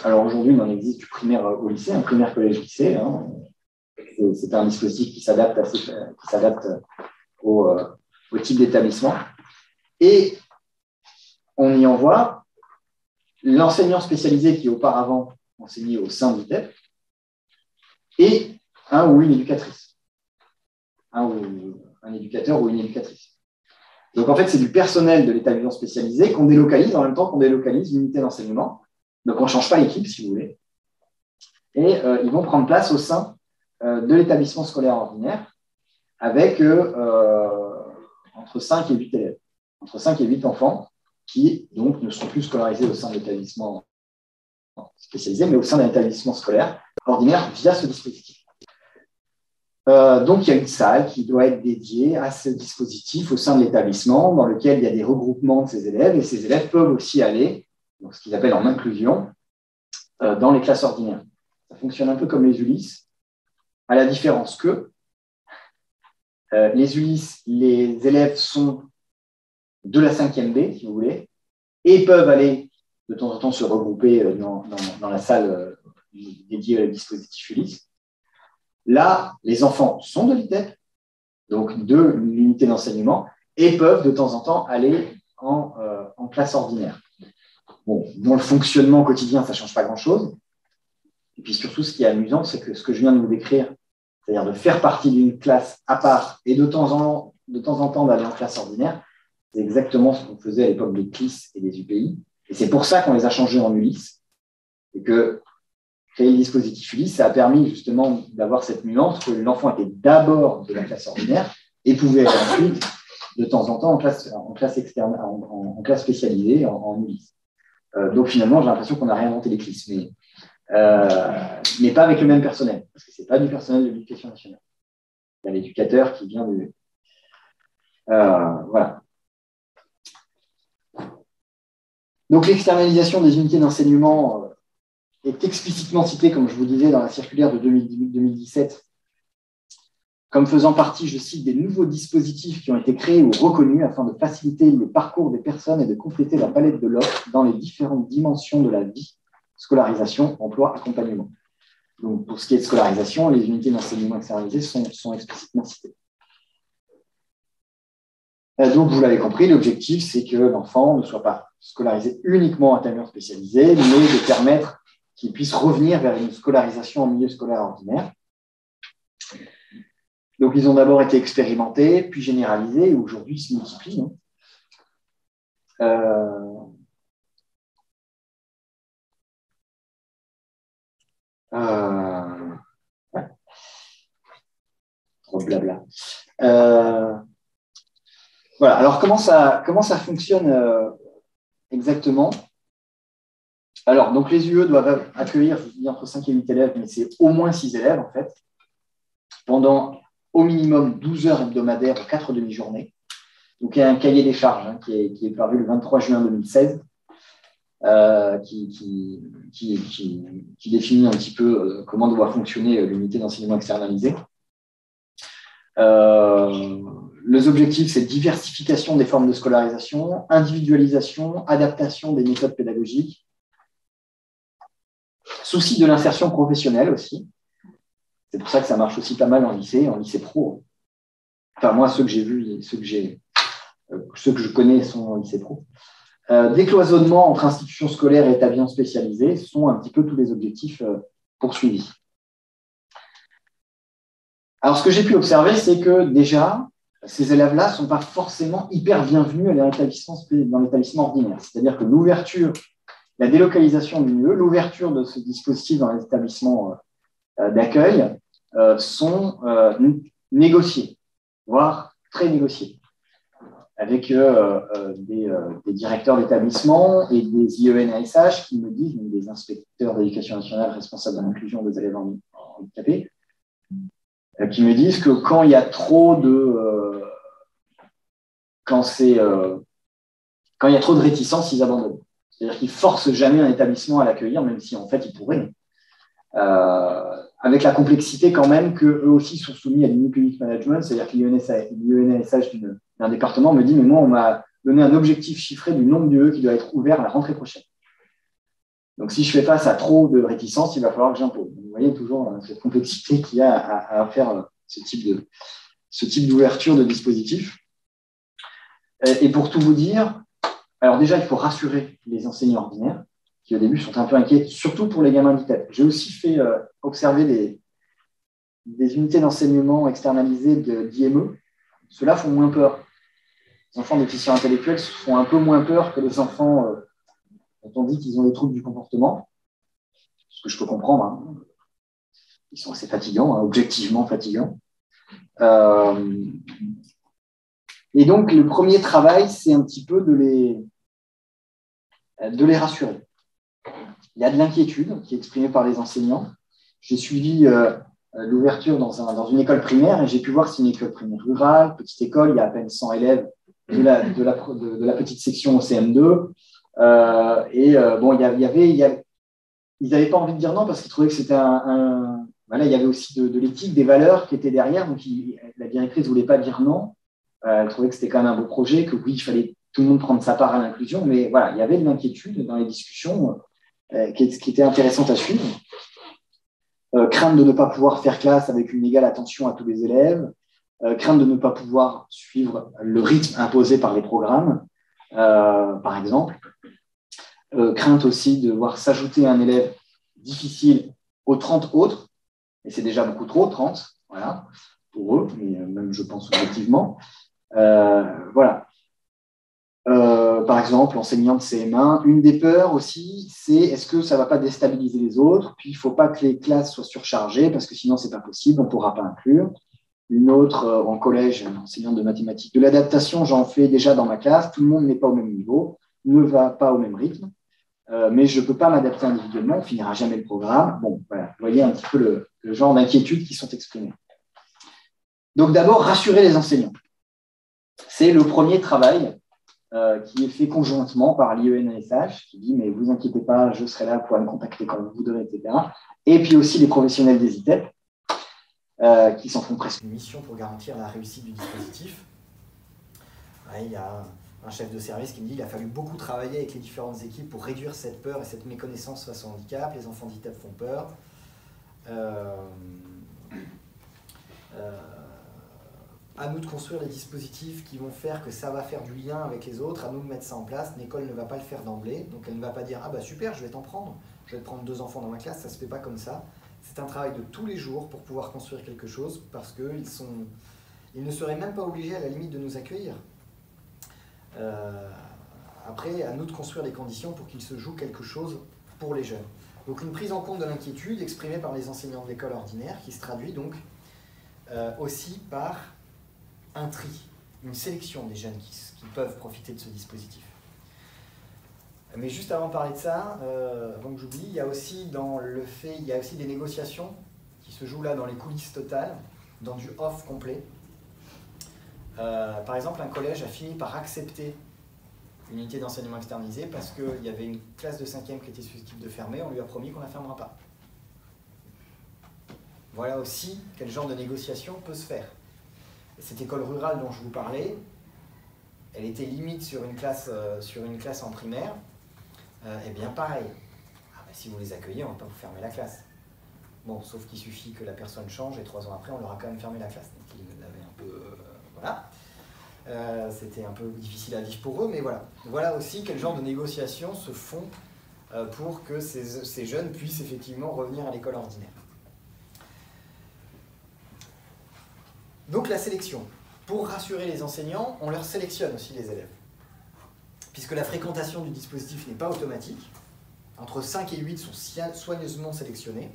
Alors aujourd'hui, il en existe du primaire au lycée, un primaire collège lycée. Hein. C'est un dispositif qui s'adapte au type d'établissement. Et on y envoie l'enseignant spécialisé qui auparavant enseignait au sein de l'ITEP et un ou une éducatrice. Un éducateur ou une éducatrice. Donc, en fait, c'est du personnel de l'établissement spécialisé qu'on délocalise en même temps qu'on délocalise l'unité d'enseignement. Donc, on ne change pas l'équipe, si vous voulez. Et ils vont prendre place au sein de l'établissement scolaire ordinaire avec entre 5 et 8 élèves, entre 5 et 8 enfants qui, donc, ne sont plus scolarisés au sein de l'établissement spécialisé, mais au sein d'un établissement scolaire ordinaire via ce dispositif. Donc, il y a une salle qui doit être dédiée à ce dispositif au sein de l'établissement dans lequel il y a des regroupements de ces élèves et ces élèves peuvent aussi aller, donc ce qu'ils appellent en inclusion, dans les classes ordinaires. Ça fonctionne un peu comme les Ulysse, à la différence que les Ulysse, les élèves sont de la 5e B, si vous voulez, et peuvent aller de temps en temps se regrouper dans la salle dédiée au dispositif Ulysse. Là, les enfants sont de l'ITEP, donc de l'unité d'enseignement, et peuvent de temps en temps aller en classe ordinaire. Bon, dans le fonctionnement quotidien, ça ne change pas grand-chose. Et puis surtout, ce qui est amusant, c'est que ce que je viens de vous décrire, c'est-à-dire de faire partie d'une classe à part et de temps en temps d'aller en classe ordinaire, c'est exactement ce qu'on faisait à l'époque des CLIS et des UPI. Et c'est pour ça qu'on les a changés en Ulysse. Et que créer le dispositif Ulysse, ça a permis justement d'avoir cette nuance que l'enfant était d'abord de la classe ordinaire et pouvait aller ensuite, de temps en temps, en classe externe, en classe spécialisée, en Ulysse. Donc finalement, j'ai l'impression qu'on a réinventé les CLIS, mais pas avec le même personnel, parce que ce n'est pas du personnel de l'éducation nationale. Il y a l'éducateur qui vient de... voilà. Donc l'externalisation des unités d'enseignement est explicitement citée, comme je vous disais, dans la circulaire de 2017, comme faisant partie, je cite, des nouveaux dispositifs qui ont été créés ou reconnus afin de faciliter le parcours des personnes et de compléter la palette de l'offre dans les différentes dimensions de la vie, scolarisation, emploi, accompagnement. Donc, pour ce qui est de scolarisation, les unités d'enseignement externalisées sont explicitement citées. Donc, vous l'avez compris, l'objectif, c'est que l'enfant ne soit pas scolarisé uniquement en intérieur spécialisé, mais de permettre qu'il puisse revenir vers une scolarisation en milieu scolaire ordinaire. Donc, ils ont d'abord été expérimentés, puis généralisés, et aujourd'hui, ils se multiplient. Ouais. Trop blabla. Voilà, alors comment ça fonctionne exactement? Alors, donc les UE doivent accueillir, je vous dis, entre 5 et 8 élèves, mais c'est au moins 6 élèves, en fait, pendant au minimum 12 heures hebdomadaires, 4 demi-journées. Donc, il y a un cahier des charges qui est paru le 23 juin 2016, qui définit un petit peu comment doit fonctionner l'unité d'enseignement externalisé. Les objectifs, c'est diversification des formes de scolarisation, individualisation, adaptation des méthodes pédagogiques, souci de l'insertion professionnelle aussi. C'est pour ça que ça marche aussi pas mal en lycée pro. Enfin, moi, ceux que j'ai vus, ceux que je connais sont en lycée pro. Décloisonnement entre institutions scolaires et établissements spécialisés sont un petit peu tous les objectifs poursuivis. Alors, ce que j'ai pu observer, c'est que déjà, ces élèves-là ne sont pas forcément hyper bienvenus dans l'établissement ordinaire. C'est-à-dire que l'ouverture, la délocalisation d'une UE, l'ouverture de ce dispositif dans les établissements d'accueil sont négociées, voire très négociées, avec des directeurs d'établissement et des IENASH qui me disent, des inspecteurs d'éducation nationale responsables de l'inclusion des élèves handicapés, qui me disent que quand il y a trop de quand il y a trop de réticence, ils abandonnent. C'est-à-dire qu'ils ne forcent jamais un établissement à l'accueillir, même si en fait ils pourraient. Avec la complexité quand même qu'eux aussi sont soumis à du New Public Management, c'est-à-dire que l'IENSH d'un département me dit, mais moi on m'a donné un objectif chiffré du nombre d'UE qui doit être ouvert à la rentrée prochaine. Donc si je fais face à trop de réticence, il va falloir que j'impose. Vous voyez toujours cette complexité qu'il y a à faire ce type d'ouverture de dispositif. Et pour tout vous dire, alors déjà, il faut rassurer les enseignants ordinaires, qui au début sont un peu inquiets, surtout pour les gamins d'ITEP. J'ai aussi fait observer des unités d'enseignement externalisées d'IME. Ceux-là font moins peur. Les enfants déficients intellectuels font un peu moins peur que les enfants dont on dit qu'ils ont des troubles du comportement, ce que je peux comprendre. Ils sont assez fatigants, objectivement fatigants. Et donc, le premier travail, c'est un petit peu de les rassurer. Il y a de l'inquiétude qui est exprimée par les enseignants. J'ai suivi l'ouverture dans une école primaire, et j'ai pu voir si une école primaire rurale, petite école, il y a à peine 100 élèves de la petite section au CM2. Bon, ils n'avaient pas envie de dire non parce qu'ils trouvaient que c'était voilà, il y avait aussi de l'éthique, des valeurs qui étaient derrière. Donc, la directrice ne voulait pas dire non. Elle trouvait que c'était quand même un beau projet, que oui, il fallait tout le monde prendre sa part à l'inclusion. Mais voilà, il y avait de l'inquiétude dans les discussions qui était intéressante à suivre. Crainte de ne pas pouvoir faire classe avec une égale attention à tous les élèves. Crainte de ne pas pouvoir suivre le rythme imposé par les programmes, par exemple. Crainte aussi de voir s'ajouter un élève difficile aux 30 autres, et c'est déjà beaucoup trop, 30, voilà, pour eux, mais même je pense objectivement. Voilà. Par exemple, enseignant de CM1, une des peurs aussi, c'est est-ce que ça ne va pas déstabiliser les autres? Puis il ne faut pas que les classes soient surchargées, parce que sinon, ce n'est pas possible, on ne pourra pas inclure. Une autre, en collège, enseignante de mathématiques. De l'adaptation, j'en fais déjà dans ma classe, tout le monde n'est pas au même niveau, ne va pas au même rythme. Mais je ne peux pas m'adapter individuellement, on ne finira jamais le programme. Bon, voilà, vous voyez un petit peu le genre d'inquiétudes qui sont exprimées. Donc d'abord, rassurer les enseignants. C'est le premier travail qui est fait conjointement par l'IENSH, qui dit « mais vous inquiétez pas, je serai là pour me contacter quand vous voudrez, etc. » Et puis aussi les professionnels des ITEP, qui s'en font presque une mission pour garantir la réussite du dispositif. Ouais, il y a un chef de service qui me dit qu'il a fallu beaucoup travailler avec les différentes équipes pour réduire cette peur et cette méconnaissance face au handicap. Les enfants d'ITEP font peur. À nous de construire les dispositifs qui vont faire que ça va faire du lien avec les autres, à nous de mettre ça en place. L'école ne va pas le faire d'emblée, donc elle ne va pas dire « Ah bah super, je vais t'en prendre, je vais te prendre 2 enfants dans ma classe », ça ne se fait pas comme ça. C'est un travail de tous les jours pour pouvoir construire quelque chose, parce qu'ils ne seraient même pas obligés à la limite de nous accueillir. Après, à nous de construire les conditions pour qu'il se joue quelque chose pour les jeunes. Donc une prise en compte de l'inquiétude exprimée par les enseignants de l'école ordinaire, qui se traduit donc aussi par un tri, une sélection des jeunes qui peuvent profiter de ce dispositif. Mais juste avant de parler de ça, avant que j'oublie, il y a aussi des négociations qui se jouent là dans les coulisses totales, dans du off complet. Par exemple, un collège a fini par accepter une unité d'enseignement externalisée parce qu'il y avait une classe de 5e qui était susceptible de fermer, on lui a promis qu'on ne la fermera pas. Voilà aussi quel genre de négociation peut se faire. Cette école rurale dont je vous parlais, elle était limite sur une classe en primaire. Eh bien pareil, si vous les accueillez, on ne va pas vous fermer la classe. Bon, sauf qu'il suffit que la personne change et 3 ans après, on leur a quand même fermé la classe. Donc ils l'avaient un peu... voilà. C'était un peu difficile à vivre pour eux, mais voilà. Voilà aussi quel genre de négociations se font pour que ces jeunes puissent effectivement revenir à l'école ordinaire. Donc la sélection. Pour rassurer les enseignants, on leur sélectionne aussi les élèves. Puisque la fréquentation du dispositif n'est pas automatique, entre 5 et 8 sont soigneusement sélectionnés,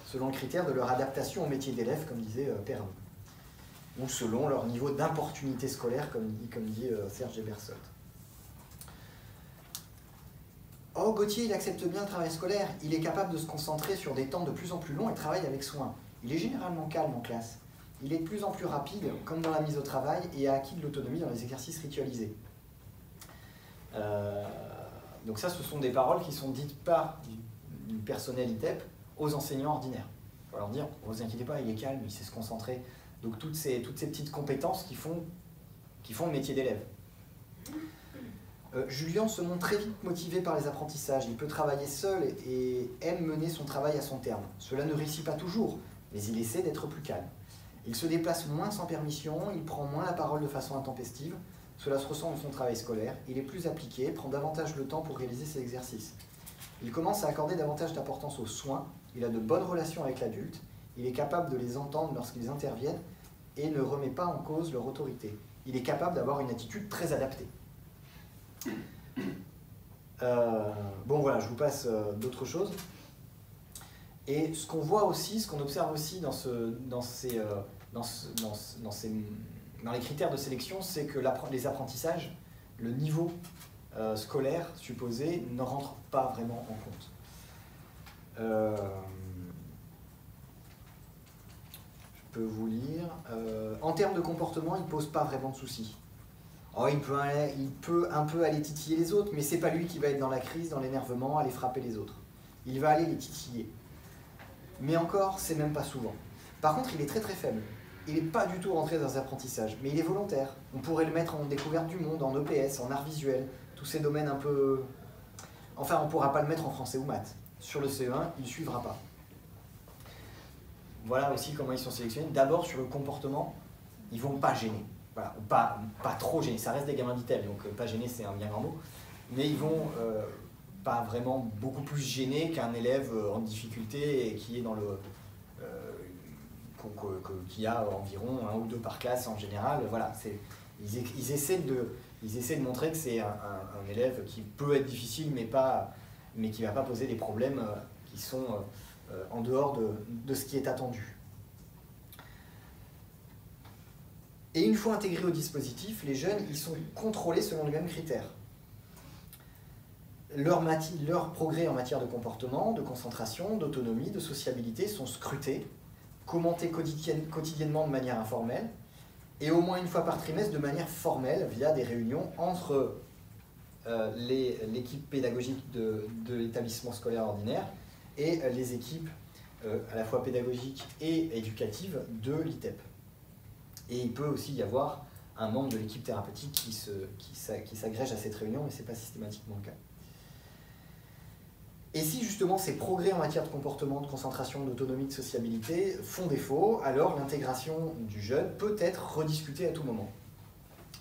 selon le critère de leur adaptation au métier d'élève, comme disait Perrin, ou selon leur niveau d'importunité scolaire, comme dit Serge Ebersold. Oh, Gauthier, il accepte bien le travail scolaire, il est capable de se concentrer sur des temps de plus en plus longs et travaille avec soin. Il est généralement calme en classe. Il est de plus en plus rapide, comme dans la mise au travail, et a acquis de l'autonomie dans les exercices ritualisés. Donc ça, ce sont des paroles qui sont dites par du personnel ITEP aux enseignants ordinaires. Il faut leur dire, ne vous inquiétez pas, il est calme, il sait se concentrer. Donc toutes ces petites compétences qui font le métier d'élève. Julien se montre très vite motivé par les apprentissages. Il peut travailler seul et aime mener son travail à son terme. Cela ne réussit pas toujours, mais il essaie d'être plus calme. Il se déplace moins sans permission, il prend moins la parole de façon intempestive. Cela se ressent dans son travail scolaire. Il est plus appliqué, prend davantage le temps pour réaliser ses exercices. Il commence à accorder davantage d'importance aux soins. Il a de bonnes relations avec l'adulte. Il est capable de les entendre lorsqu'ils interviennent et ne remet pas en cause leur autorité. Il est capable d'avoir une attitude très adaptée. Bon voilà, je vous passe d'autres choses. Et ce qu'on voit aussi, ce qu'on observe aussi dans les critères de sélection, c'est que les apprentissages, le niveau scolaire supposé ne rentre pas vraiment en compte. peux vous lire. En termes de comportement, il ne pose pas vraiment de soucis. Oh, il peut un peu aller titiller les autres, mais c'est pas lui qui va être dans la crise, dans l'énervement, aller frapper les autres. Il va aller les titiller. Mais encore, c'est même pas souvent. Par contre, il est très très faible. Il n'est pas du tout rentré dans les apprentissages, mais il est volontaire. On pourrait le mettre en découverte du monde, en EPS, en art visuel, tous ces domaines un peu... Enfin, on ne pourra pas le mettre en français ou maths. Sur le CE1, il ne suivra pas. Voilà aussi comment ils sont sélectionnés. D'abord, sur le comportement, ils ne vont pas gêner. Voilà, pas trop gêner. Ça reste des gamins d'ITEP, donc pas gêner, c'est un bien grand mot. Mais ils vont pas vraiment beaucoup plus gêner qu'un élève en difficulté et qui est dans le... qui a environ 1 ou 2 par classe en général. Voilà, ils essaient de montrer que c'est un élève qui peut être difficile, mais qui ne va pas poser des problèmes qui sont en dehors de ce qui est attendu. Et une fois intégrés au dispositif, les jeunes ils sont contrôlés selon les mêmes critères. Leurs progrès en matière de comportement, de concentration, d'autonomie, de sociabilité sont scrutés, commentés quotidiennement de manière informelle, et au moins une fois par trimestre de manière formelle via des réunions entre l'équipe pédagogique de l'établissement scolaire ordinaire et les équipes à la fois pédagogiques et éducatives de l'ITEP. Et il peut aussi y avoir un membre de l'équipe thérapeutique qui s'agrège à cette réunion, mais ce n'est pas systématiquement le cas. Et si justement ces progrès en matière de comportement, de concentration, d'autonomie, de sociabilité font défaut, alors l'intégration du jeune peut être rediscutée à tout moment.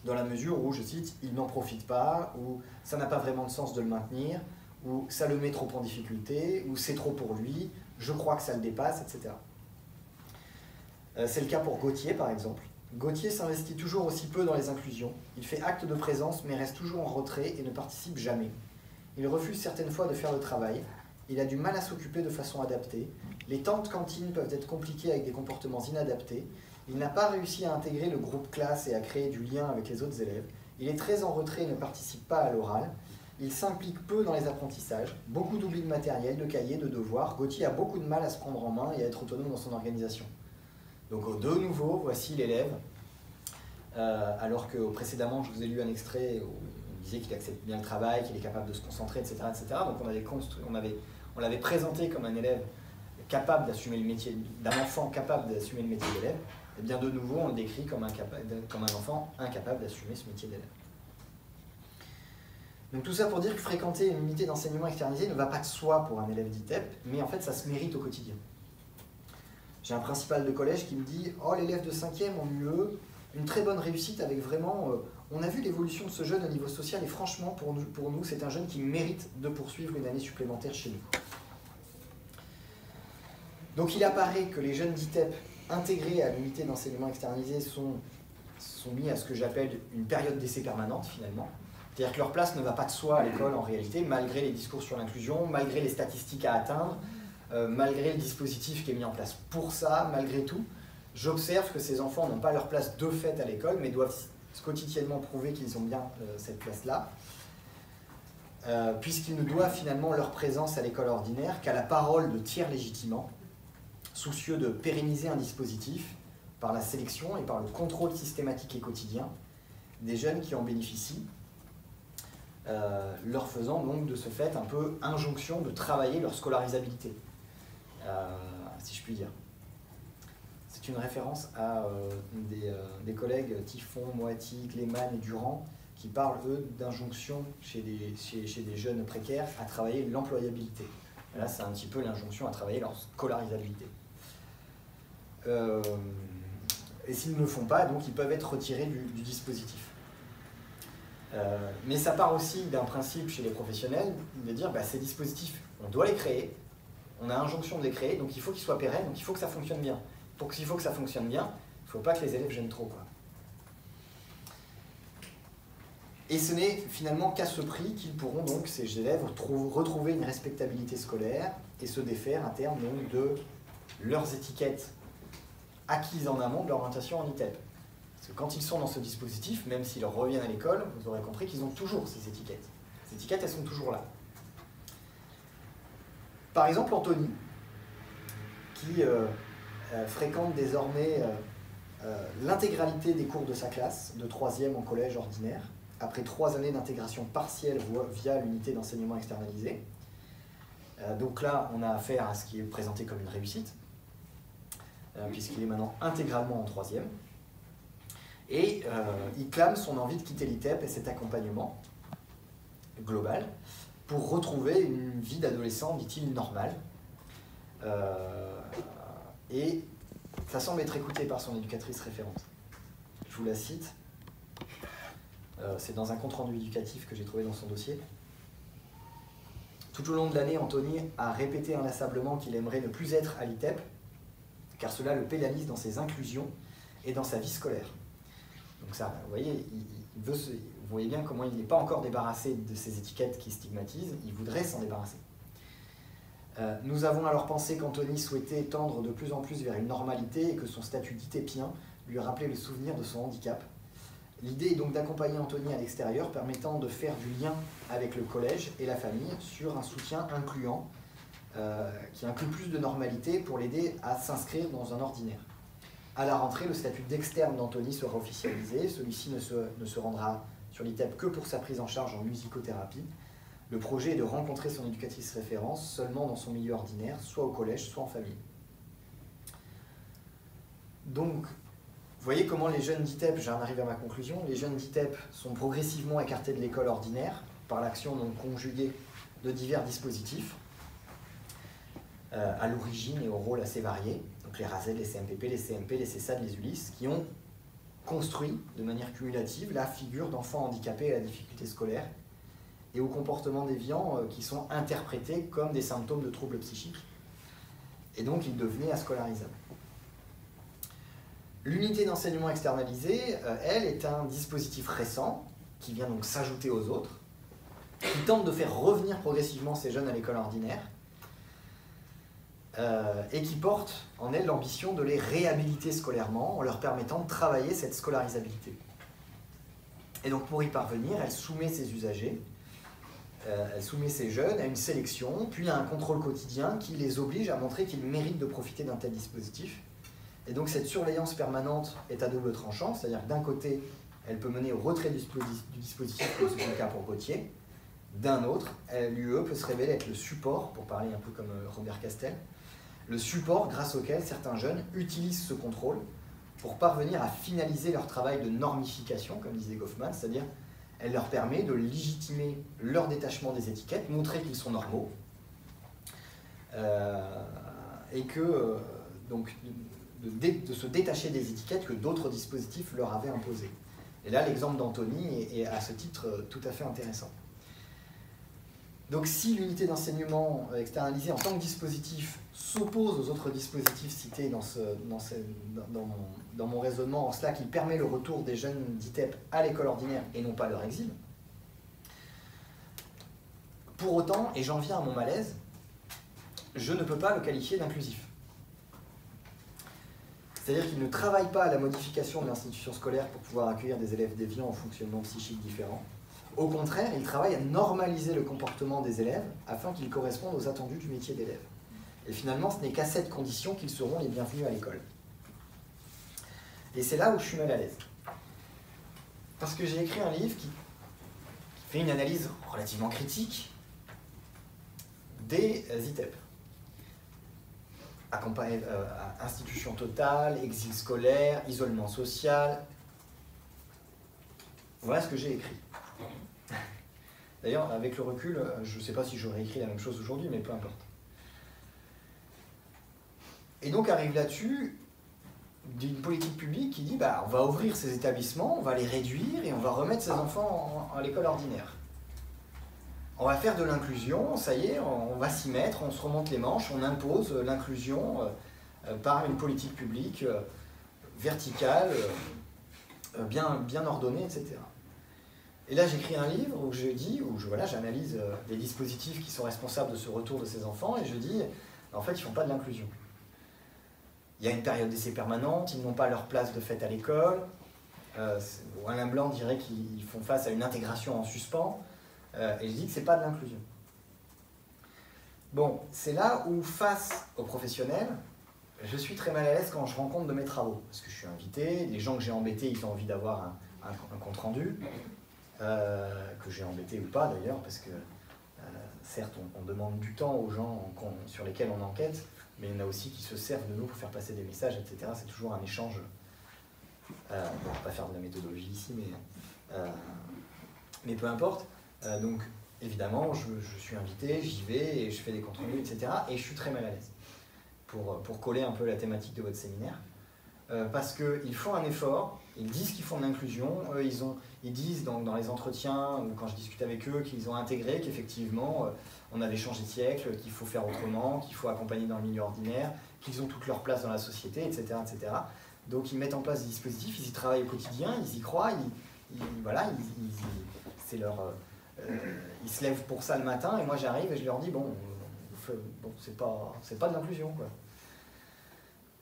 Dans la mesure où, je cite, il n'en profite pas, ou ça n'a pas vraiment de sens de le maintenir, ou ça le met trop en difficulté, ou c'est trop pour lui, je crois que ça le dépasse, etc. C'est le cas pour Gauthier, par exemple. Gauthier s'investit toujours aussi peu dans les inclusions. Il fait acte de présence, mais reste toujours en retrait et ne participe jamais. Il refuse certaines fois de faire le travail. Il a du mal à s'occuper de façon adaptée. Les temps de cantine peuvent être compliqués avec des comportements inadaptés. Il n'a pas réussi à intégrer le groupe classe et à créer du lien avec les autres élèves. Il est très en retrait et ne participe pas à l'oral. Il s'implique peu dans les apprentissages. Beaucoup d'oubli de matériel, de cahiers, de devoirs. Gauthier a beaucoup de mal à se prendre en main et à être autonome dans son organisation. Donc de nouveau, voici l'élève. Alors que précédemment, je vous ai lu un extrait où on disait qu'il accepte bien le travail, qu'il est capable de se concentrer, etc. etc. Donc on l'avait présenté comme un élève capable d'assumer le métier, d'un enfant capable d'assumer le métier d'élève. Et bien de nouveau, on le décrit comme un enfant incapable d'assumer ce métier d'élève. Donc tout ça pour dire que fréquenter une unité d'enseignement externalisé ne va pas de soi pour un élève d'ITEP, mais en fait ça se mérite au quotidien. J'ai un principal de collège qui me dit « Oh, l'élève de 5e en UE, une très bonne réussite avec vraiment... on a vu l'évolution de ce jeune au niveau social et franchement, pour nous c'est un jeune qui mérite de poursuivre une année supplémentaire chez nous. » Donc il apparaît que les jeunes d'ITEP intégrés à l'unité d'enseignement externalisé sont mis à ce que j'appelle une période d'essai permanente finalement. C'est-à-dire que leur place ne va pas de soi à l'école en réalité, malgré les discours sur l'inclusion, malgré les statistiques à atteindre, malgré le dispositif qui est mis en place pour ça, malgré tout. J'observe que ces enfants n'ont pas leur place de fait à l'école, mais doivent quotidiennement prouver qu'ils ont bien cette place-là, puisqu'ils ne doivent finalement leur présence à l'école ordinaire qu'à la parole de tiers légitimants, soucieux de pérenniser un dispositif par la sélection et par le contrôle systématique et quotidien des jeunes qui en bénéficient, leur faisant donc de ce fait un peu injonction de travailler leur scolarisabilité, si je puis dire. C'est une référence à des collègues Typhon, Moati, Clément et Durand qui parlent, eux, d'injonction chez des jeunes précaires à travailler l'employabilité. Là, c'est un petit peu l'injonction à travailler leur scolarisabilité. Et s'ils ne le font pas, donc ils peuvent être retirés du dispositif. Mais ça part aussi d'un principe chez les professionnels de dire bah, ces dispositifs, on doit les créer, on a injonction de les créer, donc il faut qu'ils soient pérennes, donc il faut que ça fonctionne bien. S'il faut que ça fonctionne bien, il ne faut pas que les élèves gênent trop, quoi. Et ce n'est finalement qu'à ce prix qu'ils pourront donc, ces élèves, retrouver une respectabilité scolaire et se défaire à terme donc, de leurs étiquettes acquises en amont de leur orientation en ITEP. Parce que quand ils sont dans ce dispositif, même s'ils reviennent à l'école, vous aurez compris qu'ils ont toujours ces étiquettes. Ces étiquettes, elles sont toujours là. Par exemple, Anthony, qui fréquente désormais l'intégralité des cours de sa classe, de 3e en collège ordinaire, après 3 années d'intégration partielle via l'unité d'enseignement externalisé. Donc là, on a affaire à ce qui est présenté comme une réussite, puisqu'il est maintenant intégralement en 3e. Et il clame son envie de quitter l'ITEP et cet accompagnement global pour retrouver une vie d'adolescent, dit-il, normale. Et ça semble être écouté par son éducatrice référente. Je vous la cite. C'est dans un compte-rendu éducatif que j'ai trouvé dans son dossier. Tout au long de l'année, Anthony a répété inlassablement qu'il aimerait ne plus être à l'ITEP, car cela le pénalise dans ses inclusions et dans sa vie scolaire. Donc ça, vous voyez, vous voyez bien comment il n'est pas encore débarrassé de ces étiquettes qui stigmatisent, il voudrait s'en débarrasser. Nous avons alors pensé qu'Anthony souhaitait tendre de plus en plus vers une normalité et que son statut d'ITEPien lui rappelait le souvenir de son handicap. L'idée est donc d'accompagner Anthony à l'extérieur, permettant de faire du lien avec le collège et la famille sur un soutien incluant, qui inclut plus de normalité pour l'aider à s'inscrire dans un ordinaire. À la rentrée, le statut d'externe d'Anthony sera officialisé. Celui-ci ne se rendra sur l'ITEP que pour sa prise en charge en musicothérapie. Le projet est de rencontrer son éducatrice référence seulement dans son milieu ordinaire, soit au collège, soit en famille. Donc, vous voyez comment les jeunes d'ITEP, j'en arrive à ma conclusion, les jeunes d'ITEP sont progressivement écartés de l'école ordinaire par l'action donc conjuguée de divers dispositifs, à l'origine et au rôle assez variés, donc les RASED, les CMPP, les CMP, les CESAD, les ULIS, qui ont construit de manière cumulative la figure d'enfants handicapés à la difficulté scolaire et aux comportements déviants qui sont interprétés comme des symptômes de troubles psychiques. Et donc, ils devenaient ascolarisables. L'unité d'enseignement externalisé, elle, est un dispositif récent qui vient donc s'ajouter aux autres, qui tente de faire revenir progressivement ces jeunes à l'école ordinaire et qui porte en elle l'ambition de les réhabiliter scolairement en leur permettant de travailler cette scolarisabilité. Et donc, pour y parvenir, elle soumet ses usagers, elle soumet ces jeunes à une sélection, puis à un contrôle quotidien qui les oblige à montrer qu'ils méritent de profiter d'un tel dispositif. Et donc cette surveillance permanente est à double tranchant, c'est-à-dire que d'un côté, elle peut mener au retrait du dispositif, comme c'est le cas pour Gauthier. D'un autre, l'UE peut se révéler être le support, pour parler un peu comme Robert Castel, le support grâce auquel certains jeunes utilisent ce contrôle pour parvenir à finaliser leur travail de normification, comme disait Goffman, c'est-à-dire elle leur permet de légitimer leur détachement des étiquettes, montrer qu'ils sont normaux, et que, donc, de se détacher des étiquettes que d'autres dispositifs leur avaient imposées. Et là, l'exemple d'Anthony est à ce titre tout à fait intéressant. Donc si l'unité d'enseignement externalisée en tant que dispositif s'oppose aux autres dispositifs cités dans mon raisonnement, en cela qu'il permet le retour des jeunes d'ITEP à l'école ordinaire et non pas leur exil, pour autant, et j'en viens à mon malaise, je ne peux pas le qualifier d'inclusif. C'est-à-dire qu'il ne travaille pas à la modification de l'institution scolaire pour pouvoir accueillir des élèves déviants au fonctionnement psychique différent. Au contraire, il travaille à normaliser le comportement des élèves afin qu'ils correspondent aux attendus du métier d'élève. Et finalement, ce n'est qu'à cette condition qu'ils seront les bienvenus à l'école. Et c'est là où je suis mal à l'aise. Parce que j'ai écrit un livre qui fait une analyse relativement critique des ITEP. Institution totale, exil scolaire, isolement social. Voilà ce que j'ai écrit. D'ailleurs, avec le recul, je ne sais pas si j'aurais écrit la même chose aujourd'hui, mais peu importe. Et donc arrive là-dessus d'une politique publique qui dit on va ouvrir ces établissements, on va les réduire et on va remettre ces enfants à l'école ordinaire. On va faire de l'inclusion, ça y est, on va s'y mettre, on se remonte les manches, on impose l'inclusion par une politique publique verticale, bien ordonnée, etc. Et là, j'écris un livre où j'analyse les dispositifs qui sont responsables de ce retour de ces enfants et je dis, en fait, ils ne font pas de l'inclusion. Il y a une période d'essai permanente, ils n'ont pas leur place de fait à l'école. Alain Blanc dirait qu'ils font face à une intégration en suspens. Et je dis que ce n'est pas de l'inclusion. Bon, c'est là où, face aux professionnels, je suis très mal à l'aise quand je rends compte de mes travaux, parce que je suis invité, les gens que j'ai embêtés, ils ont envie d'avoir un compte-rendu, que j'ai embêté ou pas d'ailleurs, parce que certes, on demande du temps aux gens sur lesquels on enquête, mais il y en a aussi qui se servent de nous pour faire passer des messages, etc. C'est toujours un échange. On ne va pas faire de la méthodologie ici, mais peu importe. Donc, évidemment, je suis invité, j'y vais, et je fais des comptes rendus, etc. Et je suis très mal à l'aise pour coller un peu la thématique de votre séminaire. Parce qu'ils font un effort, ils disent qu'ils font de l'inclusion, ils disent dans les entretiens, ou quand je discute avec eux, qu'ils ont intégré qu'effectivement, on avait changé de siècle, qu'il faut faire autrement, qu'il faut accompagner dans le milieu ordinaire, qu'ils ont toute leur place dans la société, etc., etc. Donc ils mettent en place des dispositifs, ils y travaillent au quotidien, ils y croient, c'est leur... ils se lèvent pour ça le matin, et moi j'arrive et je leur dis, bon c'est pas de l'inclusion, quoi.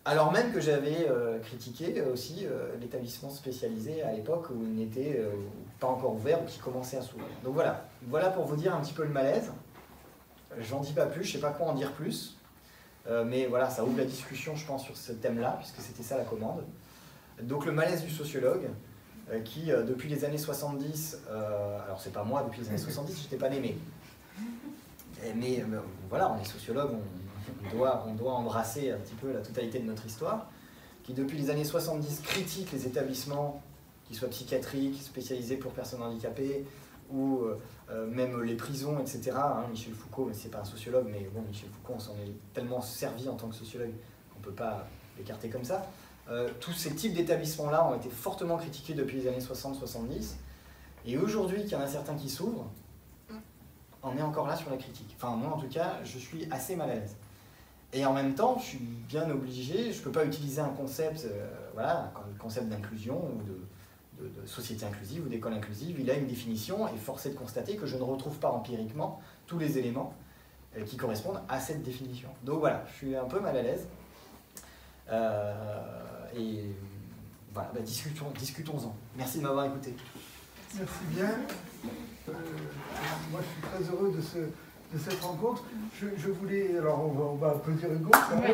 Alors même que j'avais critiqué aussi l'établissement spécialisé à l'époque où il n'était pas encore ouvert ou qui commençait à s'ouvrir. Donc voilà pour vous dire un petit peu le malaise. J'en dis pas plus, je sais pas quoi en dire plus. Mais voilà, ça ouvre la discussion, je pense, sur ce thème-là, puisque c'était ça la commande. Donc le malaise du sociologue, qui depuis les années 70, alors c'est pas moi, depuis les années 70, j'étais pas né, mais voilà, on est sociologue, on doit embrasser un petit peu la totalité de notre histoire, qui depuis les années 70 critique les établissements, qu'ils soient psychiatriques, spécialisés pour personnes handicapées, ou même les prisons, etc. Michel Foucault, mais c'est pas un sociologue, mais bon, Michel Foucault, on s'en est tellement servi en tant que sociologue qu'on ne peut pas l'écarter comme ça. Tous ces types d'établissements-là ont été fortement critiqués depuis les années 60-70, et aujourd'hui qu'il y en a certains qui s'ouvrent, on est encore là sur la critique. Enfin, moi en tout cas, je suis assez mal à l'aise. Et en même temps, je suis bien obligé, je ne peux pas utiliser un concept, le concept d'inclusion ou de société inclusive ou d'école inclusive. Il a une définition et force est de constater que je ne retrouve pas empiriquement tous les éléments qui correspondent à cette définition. Donc voilà, je suis un peu mal à l'aise. Et voilà, discutons-en. Merci de m'avoir écouté. Merci bien. Moi, je suis très heureux de cette rencontre. Je voulais... Alors, on va applaudir Hugo. Oui.